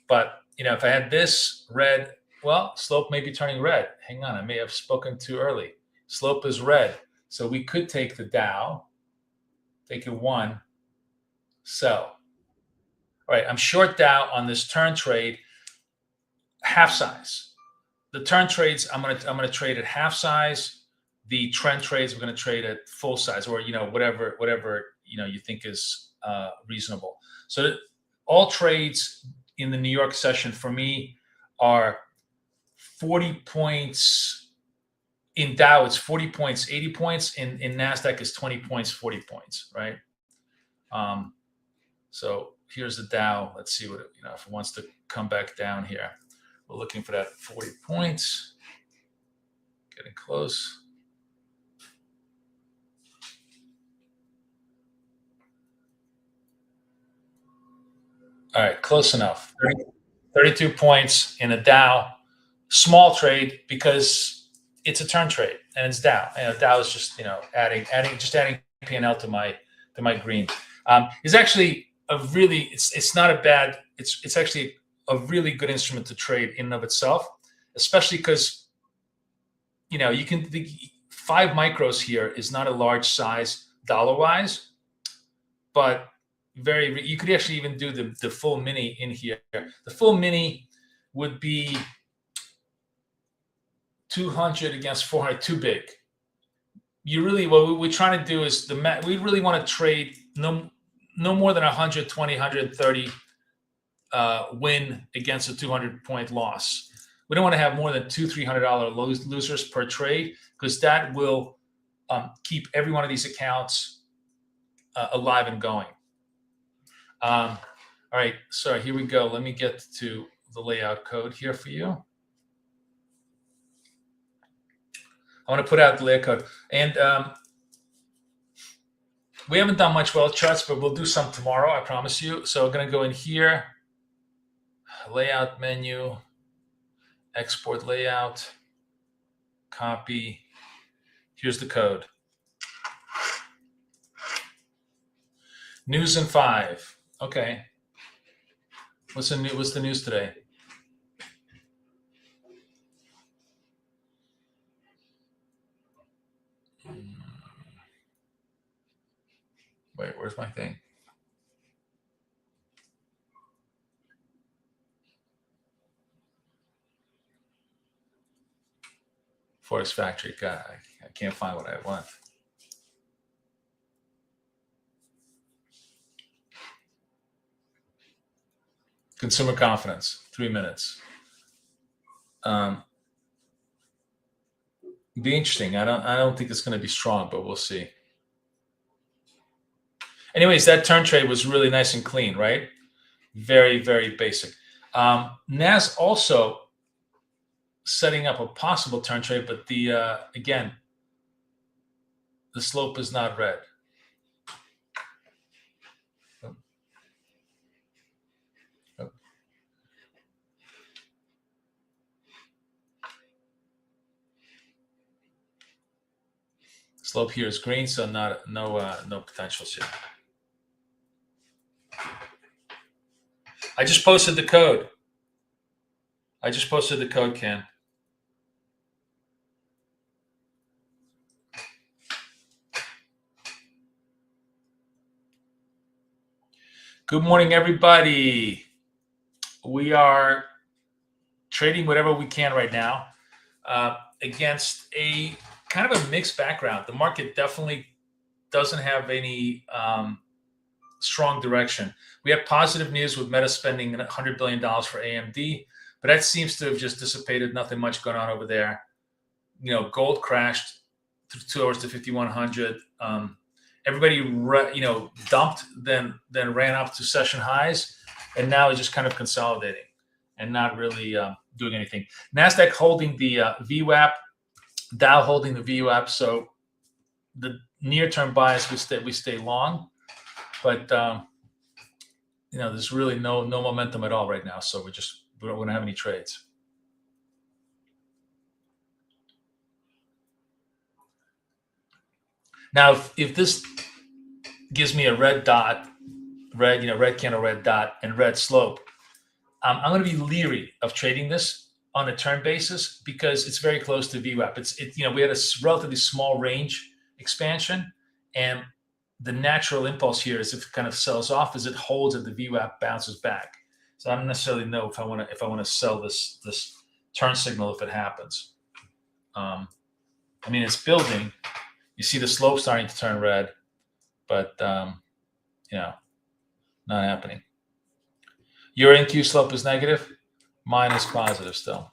Speaker 2: But, if I had this red, well, slope may be turning red. Hang on, I may have spoken too early. Slope is red. So we could take the Dow, take it one, sell. All right, I'm short Dow on this turn trade, half size. The turn trades, I'm gonna trade at half size. The trend trades, we're gonna trade at full size, or whatever you think is reasonable. So all trades in the New York session for me are 40 points. In Dow, it's 40 points, 80 points. In NASDAQ, it's 20 points, 40 points, right? So here's the Dow. Let's see what if it wants to come back down here. We're looking for that 40 points. Getting close. All right, close enough. 32 points in a Dow. Small trade because it's a turn trade and it's Dow. Dow is just adding P&L to my green. Is actually it's not a bad. It's actually a really good instrument to trade in and of itself, especially because you can the 5 micros here is not a large size dollar wise, but you could actually even do the full mini in here. The full mini would be 200 against 400, too big. What we're trying to do is we really want to trade no more than 120, 130 win against a 200-point loss. We don't want to have more than $200-$300 losers per trade, because that will keep every one of these accounts alive and going. All right, so here we go. Let me get to the layout code here for you. I want to put out the layout code. And we haven't done much well charts, but we'll do some tomorrow, I promise you. So I'm going to go in here, layout menu, export layout, copy. Here's the code. News in 5. Okay. What's the news today? Wait, where's my thing? Forest Factory. God, I can't find what I want. Consumer confidence, 3 minutes. Be interesting. I don't think it's going to be strong, but we'll see. Anyways, that turn trade was really nice and clean, right? Very, very basic. NAS also setting up a possible turn trade, but the again, the slope is not red. Slope here is green, so no potentials here. I just posted the code. Ken. Good morning, everybody. We are trading whatever we can right now against a kind of a mixed background. The market definitely doesn't have any strong direction. We have positive news with Meta spending $100 billion for AMD, but that seems to have just dissipated. Nothing much going on over there. Gold crashed 2 hours to 5,100. Everybody, dumped, then ran up to session highs, and now is just kind of consolidating and not really doing anything. Nasdaq holding the VWAP, Dow holding the VWAP. So the near-term bias we stay long, but there's really no momentum at all right now. So we don't have any trades. Now, if this gives me a red dot, red candle, red dot, and red slope, I'm going to be leery of trading this on a turn basis because it's very close to VWAP. We had a relatively small range expansion, and the natural impulse here is if it kind of sells off, as it holds and the VWAP bounces back. So I don't necessarily know if I want to sell this turn signal if it happens. It's building. You see the slope starting to turn red, but not happening. Your NQ slope is negative. Mine is positive still.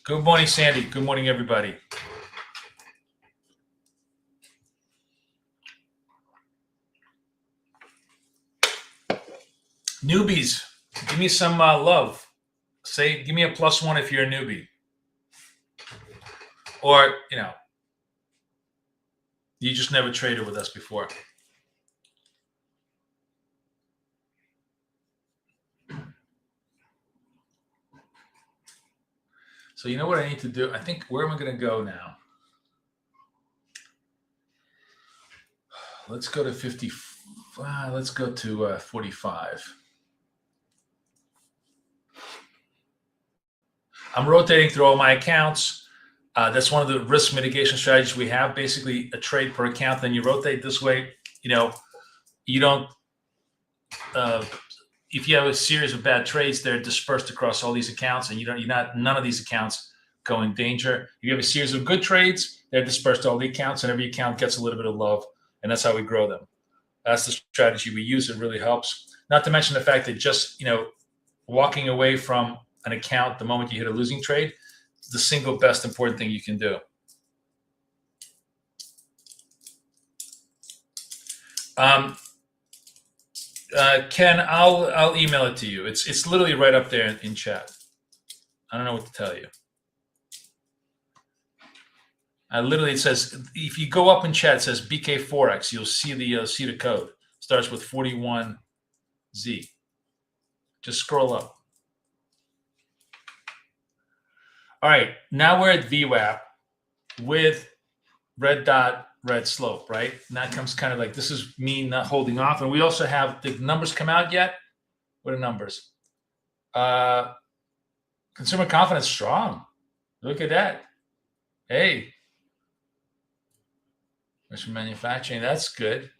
Speaker 2: Good morning, Sandy. Good morning, everybody. Newbies, give me some love. Give me a +1 if you're a newbie. Or, you just never traded with us before. So you know what I need to do? I think, where am I going to go now? Let's go to 50. Let's go to 45. I'm rotating through all my accounts. That's one of the risk mitigation strategies we have. Basically, a trade per account. Then you rotate this way. You don't. If you have a series of bad trades, they're dispersed across all these accounts, and none of these accounts go in danger. If you have a series of good trades, they're dispersed to all the accounts, and every account gets a little bit of love, and that's how we grow them. That's the strategy we use. It really helps. Not to mention the fact that just walking away from an account the moment you hit a losing trade is the single best important thing you can do. Ken, I'll email it to you. It's literally right up there in chat. I don't know what to tell you. It says, if you go up in chat, it says BK Forex. You'll see the code. Starts with 41Z. Just scroll up. All right, now we're at VWAP with red dot, red slope, right? And that comes kind of like, this is me not holding off. And we also have, the numbers come out yet? What are numbers? Consumer confidence strong. Look at that. Hey, Western manufacturing. That's good.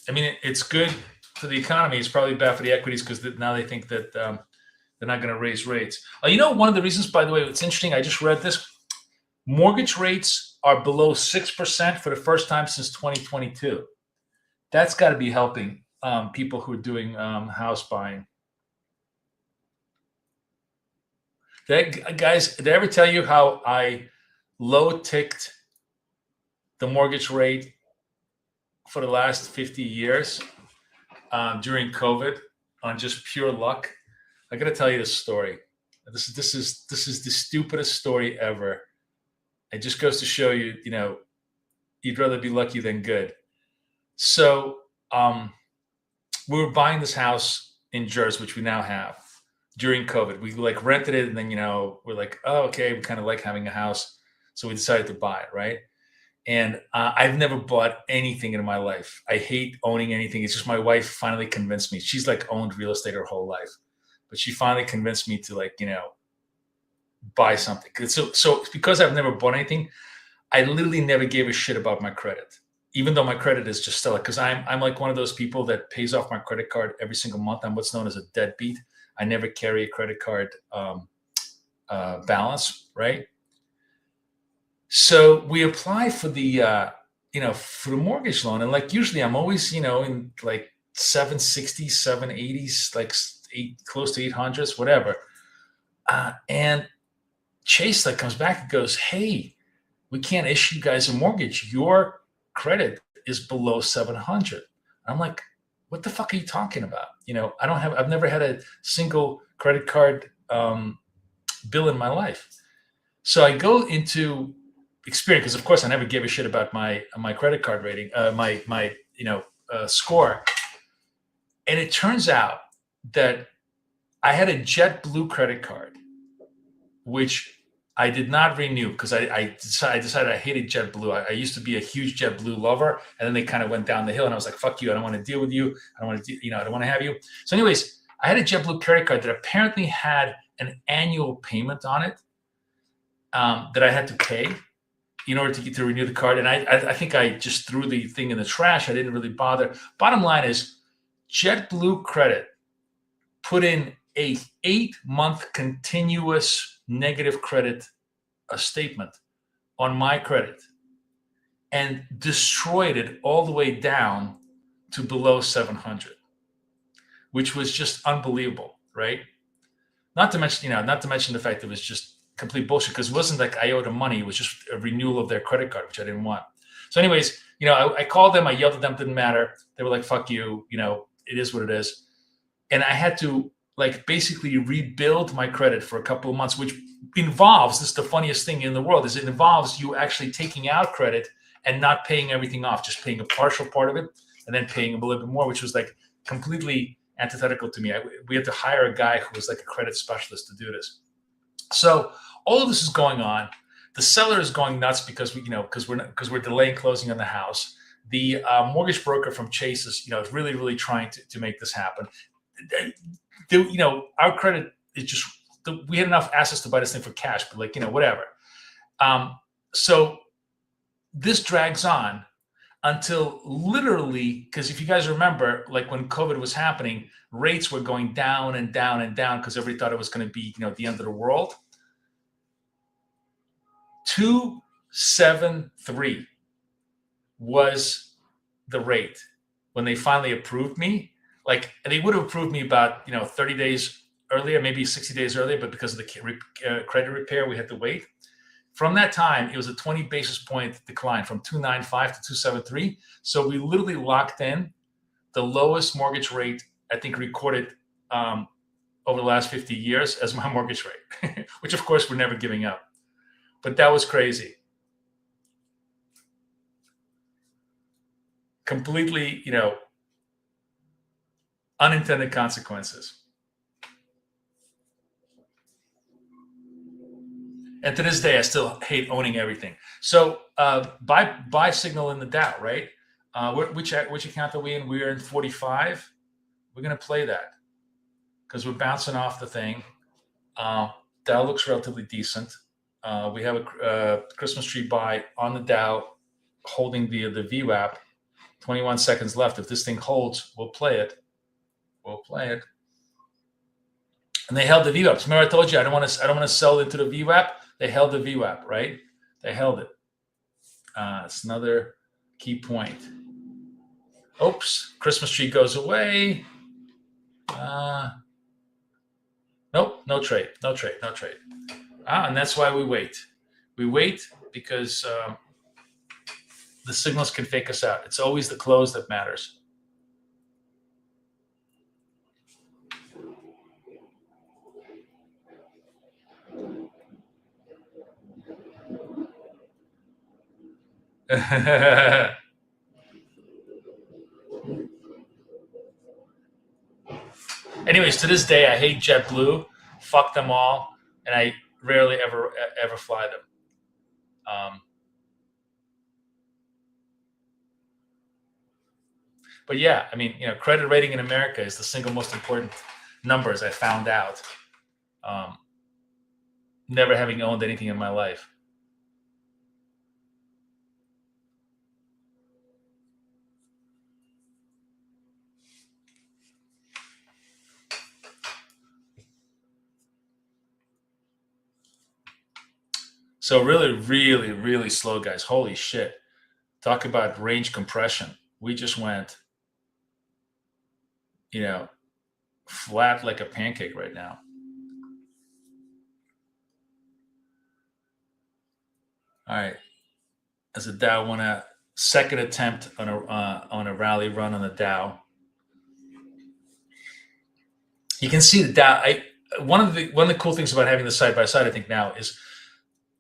Speaker 2: I mean, it's good for the economy. It's probably bad for the equities because now they think that they're not going to raise rates. One of the reasons, by the way, it's interesting. I just read this. Mortgage rates are below 6% for the first time since 2022. That's got to be helping people who are doing house buying. Guys, did I ever tell you how I low ticked the mortgage rate for the last 50 years during COVID on just pure luck? I got to tell you this story. This is the stupidest story ever. It just goes to show you, you'd rather be lucky than good. So we were buying this house in Jersey, which we now have, during COVID. We like rented it, and then we're like, oh, okay, we kind of like having a house, so we decided to buy it, right? And I've never bought anything in my life. I hate owning anything. It's just my wife finally convinced me. She's like owned real estate her whole life, but she finally convinced me to buy something. So because I've never bought anything, I literally never gave a shit about my credit, even though my credit is just stellar. Because I'm like one of those people that pays off my credit card every single month. I'm what's known as a deadbeat. I never carry a credit card balance, right? So we apply for the for the mortgage loan, and like usually I'm always in like 760, 780s, like close to 800s, whatever. And Chase comes back and goes, "Hey, we can't issue you guys a mortgage. Your credit is below 700." I'm like, "What the fuck are you talking about?" I've never had a single credit card bill in my life. So I go into Experian, because of course I never gave a shit about my credit card rating, my score. And it turns out that I had a JetBlue credit card, which I did not renew because I decided I hated JetBlue. I used to be a huge JetBlue lover, and then they kind of went down the hill, and I was like, "Fuck you! I don't want to deal with you. I don't want to, I don't want to have you." So, anyways, I had a JetBlue credit card that apparently had an annual payment on it that I had to pay in order to renew the card. And I think I just threw the thing in the trash. I didn't really bother. Bottom line is, JetBlue Credit put in a 8-month continuous negative credit statement on my credit and destroyed it all the way down to below 700, which was just unbelievable, right? Not to mention the fact that it was just complete bullshit, because it wasn't like I owed them money. It was just a renewal of their credit card, which I didn't want. So anyways, I called them, I yelled at them, didn't matter. They were like, "Fuck you, it is what it is." And I had to basically rebuild my credit for a couple of months, which involves, this is the funniest thing in the world, is it involves you actually taking out credit and not paying everything off, just paying a partial part of it and then paying a little bit more, which was completely antithetical to me. We had to hire a guy who was like a credit specialist to do this. So all of this is going on. The seller is going nuts because we're delaying closing on the house. The mortgage broker from Chase is really, really trying to make this happen. Our credit is just, we had enough assets to buy this thing for cash, but whatever. So this drags on until literally, because if you guys remember, when COVID was happening, rates were going down and down and down because everybody thought it was going to be, the end of the world. 273 was the rate when they finally approved me. And they would have approved me about 30 days earlier, maybe 60 days earlier, but because of the credit repair, we had to wait. From that time, it was a 20 basis point decline from 295 to 273. So we literally locked in the lowest mortgage rate, I think, recorded over the last 50 years as my mortgage rate, which of course we're never giving up. But that was crazy. Completely, unintended consequences. And to this day, I still hate owning everything. So buy signal in the Dow, right? Which account are we in? We're in 45. We're going to play that because we're bouncing off the thing. Dow looks relatively decent. We have a Christmas tree buy on the Dow, holding the VWAP. 21 seconds left. If this thing holds, we'll play it. We'll play it. And they held the VWAP. Remember, I told you I don't want to sell into the VWAP. They held the VWAP, right? They held it. It's another key point. Oops, Christmas tree goes away. Nope, no trade. And that's why we wait. We wait because the signals can fake us out. It's always the close that matters. Anyways, to this day, I hate JetBlue. Fuck them all, and I rarely ever fly them. But yeah, I mean, credit rating in America is the single most important number, as I found out. Never having owned anything in my life. So really, really, really slow, guys. Holy shit. Talk about range compression. We just went, flat like a pancake right now. All right. As the Dow won a second attempt on a rally run on the Dow. You can see the Dow. One of the cool things about having the side by side, I think now is,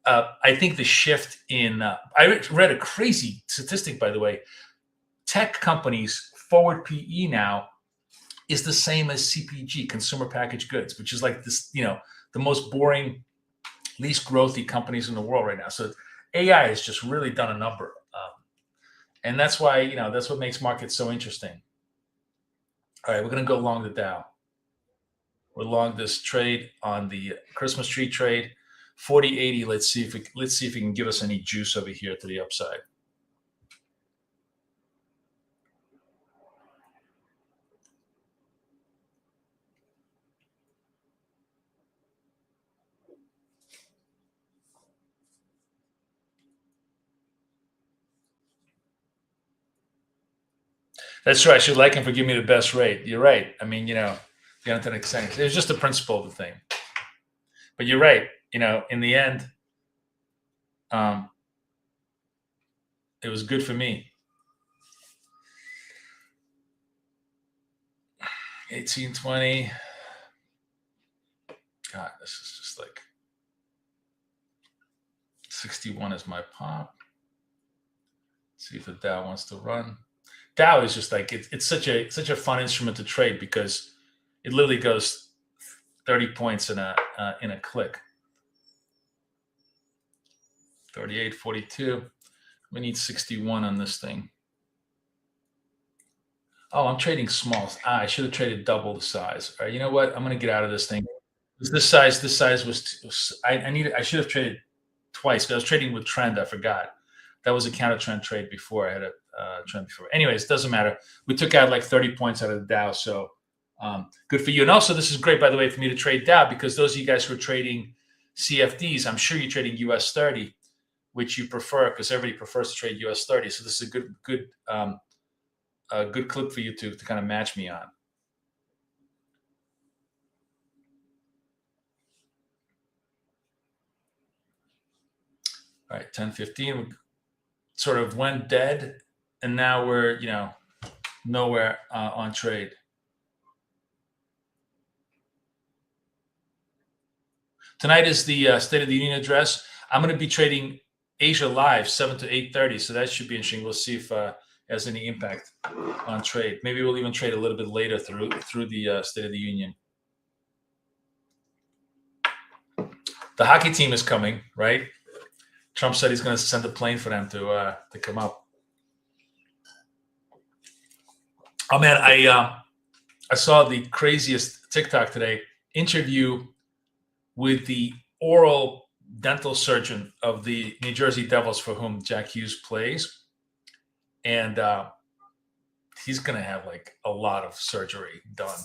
Speaker 2: I think the shift in. I read a crazy statistic, by the way. Tech companies forward PE now is the same as CPG, consumer packaged goods, which is like this, the most boring, least growthy companies in the world right now. So AI has just really done a number, and that's why that's what makes markets so interesting. All right, we're going to go long the Dow. We're long this trade on the Christmas tree trade, 40.80. Let's see if it can give us any juice over here to the upside. That's right. I should like him for giving me the best rate. You're right. I mean, to an extent, it's just the principle of the thing. But you're right. In the end, it was good for me. 1820. God, this is just like 61 is my pop. Let's see if the Dow wants to run. Dow is just like it's such a fun instrument to trade because it literally goes 30 points in a click. 38.42. We need 61 on this thing. Oh, I'm trading small. I should have traded double the size. All right, you know what? I'm going to get out of this thing. This size was I should have traded twice because I was trading with trend. I forgot. That was a counter trend trade before. I had a trend before. Anyways, doesn't matter. We took out like 30 points out of the Dow. So good for you. And also, this is great, by the way, for me to trade Dow because those of you guys who are trading CFDs, I'm sure you're trading US 30, which you prefer because everybody prefers to trade US 30. So this is a good clip for you to kind of match me on. All right, 10:15. We sort of went dead, and now we're nowhere on trade. Tonight is the State of the Union address. I'm going to be trading Asia live 7 to 8:30, so that should be interesting. We'll see if it has any impact on trade. Maybe we'll even trade a little bit later through the State of the Union. The hockey team is coming, right? Trump said he's going to send a plane for them to come up. Oh man, I saw the craziest TikTok today. Interview with the oral dental surgeon of the New Jersey Devils, for whom Jack Hughes plays, and he's gonna have like a lot of surgery done.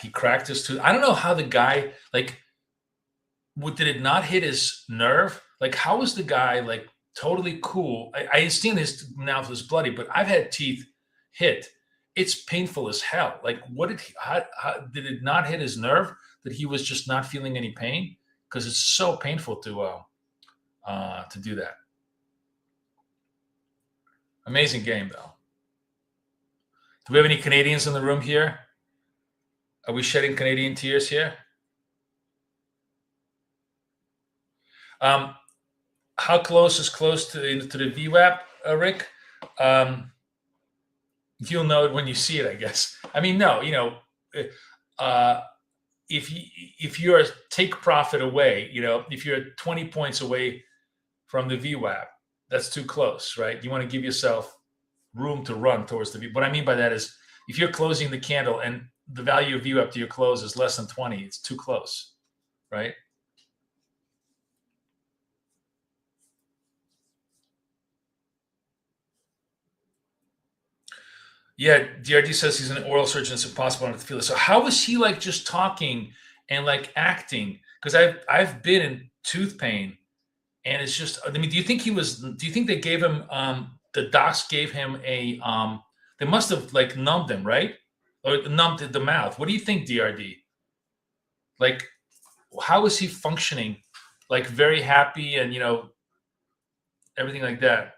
Speaker 2: He cracked his tooth. I don't know how the guy like. Did it not hit his nerve? Like, how was the guy like totally cool? I understand his mouth was bloody, but I've had teeth hit. It's painful as hell. Like, what did how did it not hit his nerve that he was just not feeling any pain? Because it's so painful to do that. Amazing game, though. Do we have any Canadians in the room here? Are we shedding Canadian tears here? How close is close to the VWAP, Rick? You'll know it when you see it, I guess. I mean, no, if you're take profit away, if you're 20 points away from the VWAP, that's too close, right? You want to give yourself room to run towards the V. What I mean by that is if you're closing the candle and the value of VWAP to your close is less than 20, it's too close, right? Yeah, DRD says he's an oral surgeon. It's impossible not to feel it. So how was he like just talking and like acting? Because I've been in tooth pain, and it's just. I mean, do you think they gave him? The docs gave him a. They must have like numbed him, right? Or numbed the mouth. What do you think, DRD? Like, how is he functioning? Like very happy and everything like that.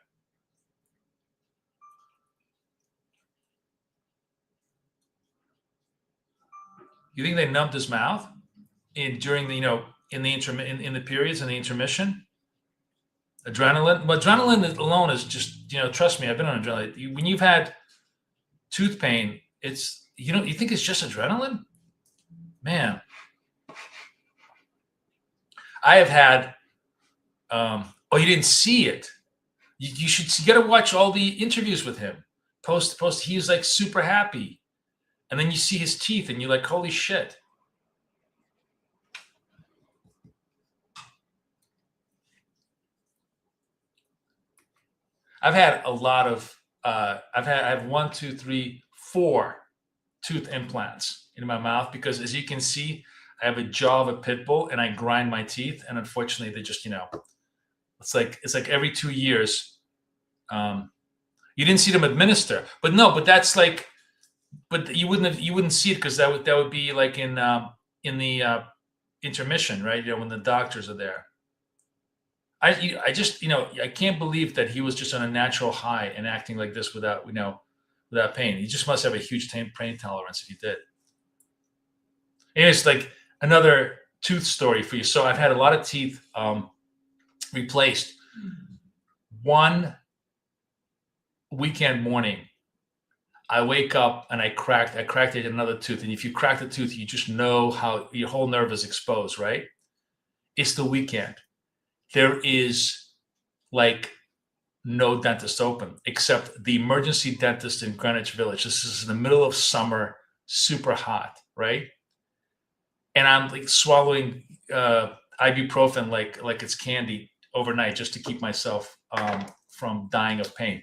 Speaker 2: You think they numbed his mouth during the in the periods in the intermission? Adrenaline. Well, adrenaline alone is just trust me, I've been on adrenaline. When you've had tooth pain, it's you think it's just adrenaline, man. I have had. Oh, you didn't see it. You should. You got to watch all the interviews with him. Post. He was like super happy. And then you see his teeth and you're like, holy shit. I've had a lot of, I have 1, 2, 3, 4 tooth implants in my mouth because as you can see, I have a jaw of a pit bull and I grind my teeth. And unfortunately they just, it's like every 2 years. You didn't see them administer, but that's like, but you wouldn't see it because that would be like in the intermission, right? When the doctors are there. I just I can't believe that he was just on a natural high and acting like this without pain. He just must have a huge pain tolerance if he did. And it's like another tooth story for you. So I've had a lot of teeth replaced. One weekend morning, I wake up and I cracked another tooth. And if you crack the tooth, you just know how your whole nerve is exposed, right? It's the weekend. There is like no dentist open except the emergency dentist in Greenwich Village. This is in the middle of summer, super hot, right? And I'm like swallowing ibuprofen like it's candy overnight just to keep myself from dying of pain.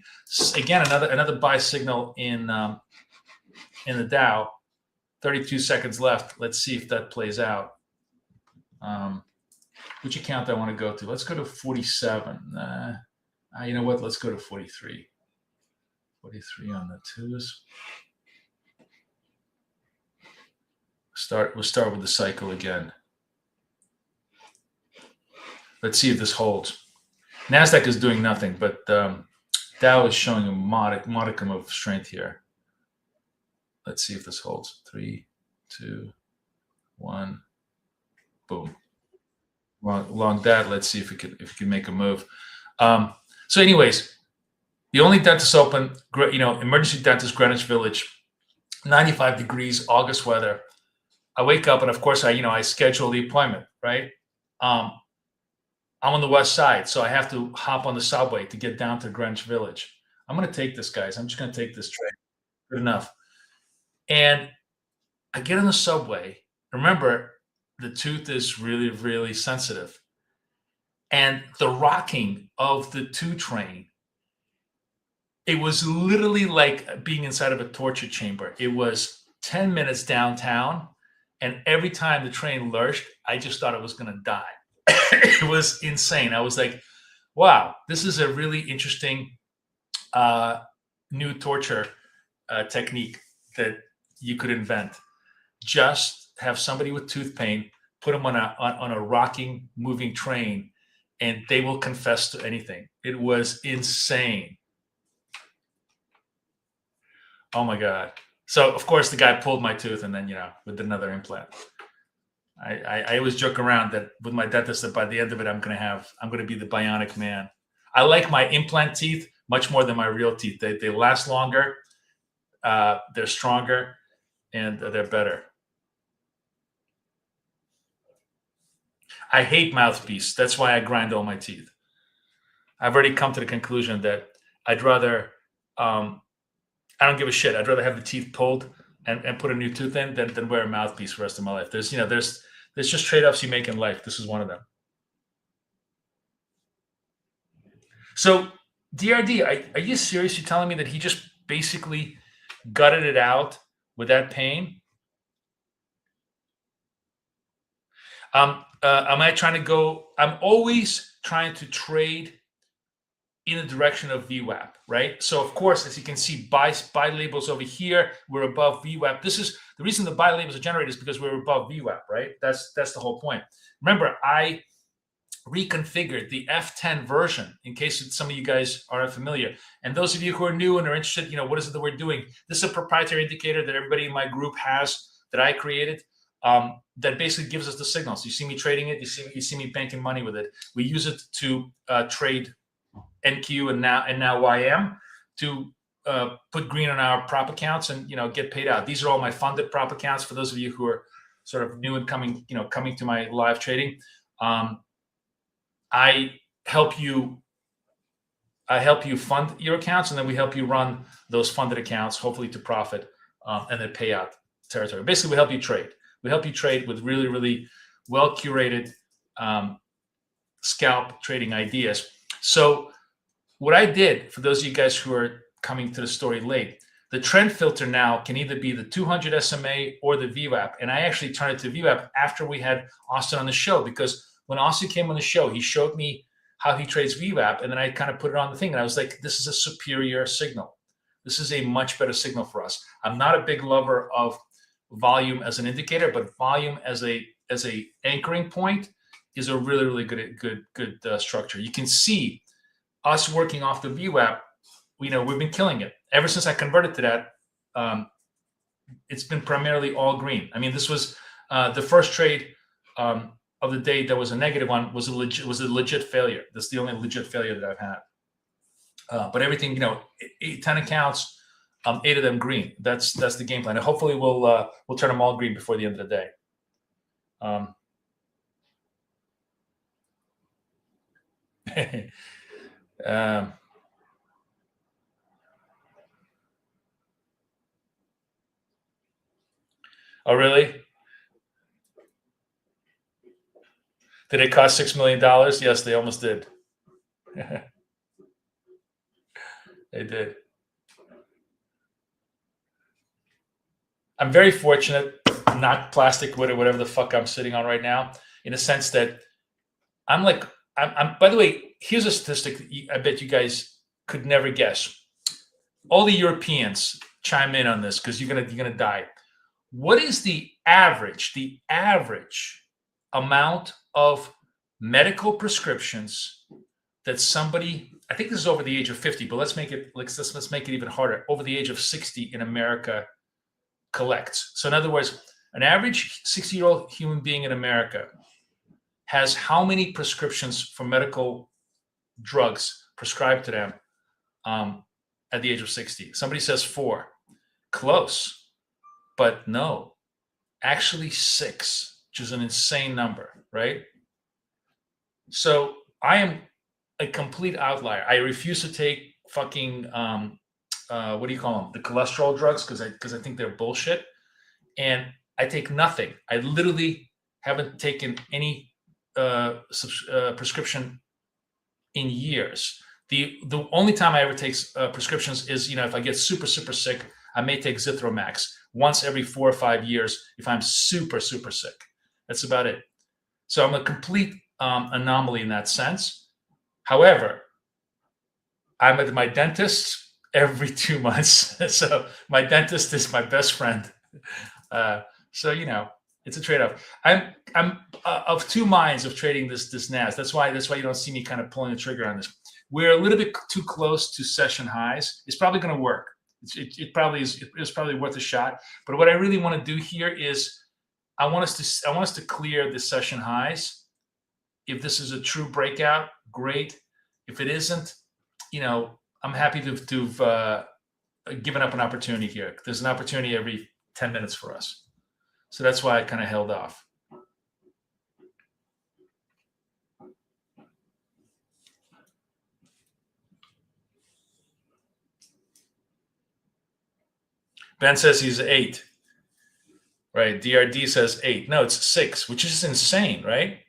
Speaker 2: Again, another buy signal in the Dow. 32 seconds left. Let's see if that plays out. Which account do I want to go to? Let's go to 47. You know what? Let's go to 43. 43 on the twos. We'll start with the cycle again. Let's see if this holds. NASDAQ is doing nothing, but Dow is showing a modicum of strength here. Let's see if this holds. 3, 2, 1. Boom. Along that, let's see if we can make a move. So anyways, the only dentist open, emergency dentist, Greenwich Village, 95 degrees, August weather. I wake up and of course I schedule the appointment, right? I'm on the west side, so I have to hop on the subway to get down to Greenwich Village. I'm going to take this, guys. I'm just going to take this train. Good enough. And I get on the subway. Remember, the tooth is really, really sensitive. And the rocking of the two train, it was literally like being inside of a torture chamber. It was 10 minutes downtown, and every time the train lurched, I just thought it was going to die. It was insane. I was like, wow, this is a really interesting new torture technique that you could invent. Just have somebody with tooth pain, put them on a rocking, moving train, and they will confess to anything. It was insane. Oh my God. So of course the guy pulled my tooth, and then, with another implant. I always joke around that with my dentist that by the end of it, I'm going to be the bionic man. I like my implant teeth much more than my real teeth. They last longer. They're stronger, and they're better. I hate mouthpiece. That's why I grind all my teeth. I've already come to the conclusion that I'd rather, I don't give a shit. I'd rather have the teeth pulled and put a new tooth in than wear a mouthpiece for the rest of my life. There's just trade-offs you make in life. This is one of them. So DRD, are you serious? You're telling me that he just basically gutted it out with that pain? Am I trying to go? I'm always trying to trade in the direction of VWAP, right? So of course, as you can see, buy labels over here, we're above VWAP. This is the reason the buy labels are generated, is because we're above VWAP, right? That's the whole point. Remember, I reconfigured the F10 version in case some of you guys aren't familiar. And those of you who are new and are interested, what is it that we're doing? This is a proprietary indicator that everybody in my group has, that I created, that basically gives us the signals. You see me trading it. You see me banking money with it. We use it to trade NQ and now YM to put green on our prop accounts and get paid out. These are all my funded prop accounts. For those of you who are sort of new and coming to my live trading, I help you fund your accounts, and then we help you run those funded accounts, hopefully to profit, and then pay out territory. Basically, we help you trade. We help you trade with really, really well curated scalp trading ideas. So what I did, for those of you guys who are coming to the story late, the trend filter now can either be the 200 SMA or the VWAP. And I actually turned it to VWAP after we had Austin on the show, because when Austin came on the show, he showed me how he trades VWAP, and then I kind of put it on the thing, and I was like, this is a superior signal. This is a much better signal for us. I'm not a big lover of volume as an indicator, but volume as a anchoring point is a really, really good structure. You can see us working off the VWAP. We've been killing it ever since I converted to that. It's been primarily all green. I mean, this was the first trade of the day that was a negative one. Was a legit failure. That's the only legit failure that I've had. But everything, 10 accounts, 8 of them green. That's the game plan. And hopefully we'll turn them all green before the end of the day. Oh, really? Did it cost $6 million? Yes, they almost did. They did. I'm very fortunate, not plastic wood or whatever the fuck I'm sitting on right now, in a sense that I'm by the way, here's a statistic that I bet you guys could never guess. All the Europeans chime in on this, because you're gonna die. What is the average amount of medical prescriptions that somebody, I think this is over the age of 50, but let's make it even harder, over the age of 60 in America collects? So in other words, an average 60-year-old human being in America has how many prescriptions for medical drugs prescribed to them at the age of 60? Somebody says 4. Close, but no, actually 6, which is an insane number, right? So I am a complete outlier. I refuse to take fucking what do you call them? The cholesterol drugs, because I think they're bullshit. And I take nothing. I literally haven't taken any prescription in years. The only time I ever take prescriptions is, if I get super sick, I may take Zithromax once every 4 or 5 years if I'm super sick. That's about it. So I'm a complete anomaly in that sense. However, I'm at my dentist every 2 months. So my dentist is my best friend. So it's a trade-off. I'm of two minds of trading this NAS. That's why you don't see me kind of pulling the trigger on this. We're a little bit too close to session highs. It's probably going to work. It probably is. It's probably worth a shot. But what I really want to do here is I want us to clear the session highs. If this is a true breakout, great. If it isn't, I'm happy to have given up an opportunity here. There's an opportunity every 10 minutes for us. So that's why I kind of held off. Ben says he's 8. Right. DRD says 8. No, it's 6, which is insane, right?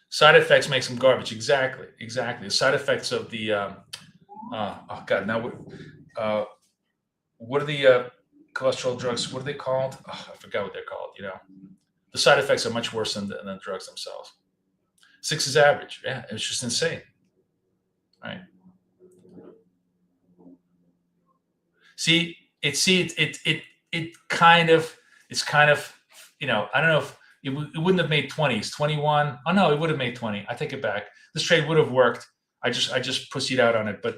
Speaker 2: Side effects make some garbage. Exactly. The side effects of the oh God, now what are the cholesterol drugs? What are they called? Oh, I forgot what they're called. The side effects are much worse than the drugs themselves. 6 is average. Yeah, it's just insane. Right. It's kind of, I don't know if it wouldn't have made 20s, 21. Oh no, it would have made 20. I take it back. This trade would have worked. I just pussied out on it, but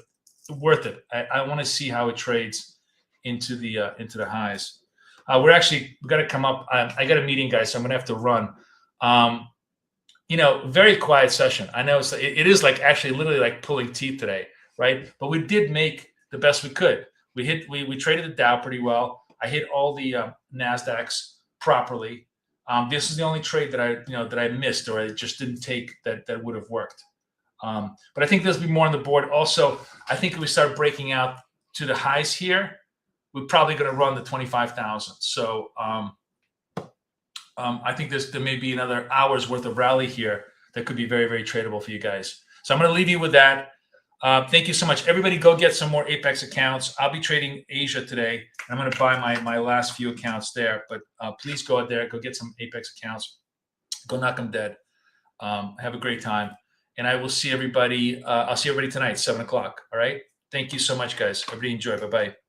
Speaker 2: worth it. I want to see how it trades into the highs. We got to come up. I got a meeting, guys, so I'm gonna have to run. Very quiet session. I know it is like actually literally like pulling teeth today, right? But we did make the best we could. We traded the Dow pretty well. I hit all the NASDAQs properly. This is the only trade that I missed or I just didn't take that would have worked. But I think there'll be more on the board. Also, I think if we start breaking out to the highs here, we're probably going to run the 25,000. So I think there may be another hour's worth of rally here that could be very, very tradable for you guys. So I'm going to leave you with that. Thank you so much. Everybody go get some more Apex accounts. I'll be trading Asia today. I'm going to buy my last few accounts there. But please go out there, go get some Apex accounts. Go knock them dead. Have a great time. And I will see everybody. I'll see everybody tonight, 7 o'clock. All right. Thank you so much, guys. Everybody enjoy. Bye-bye.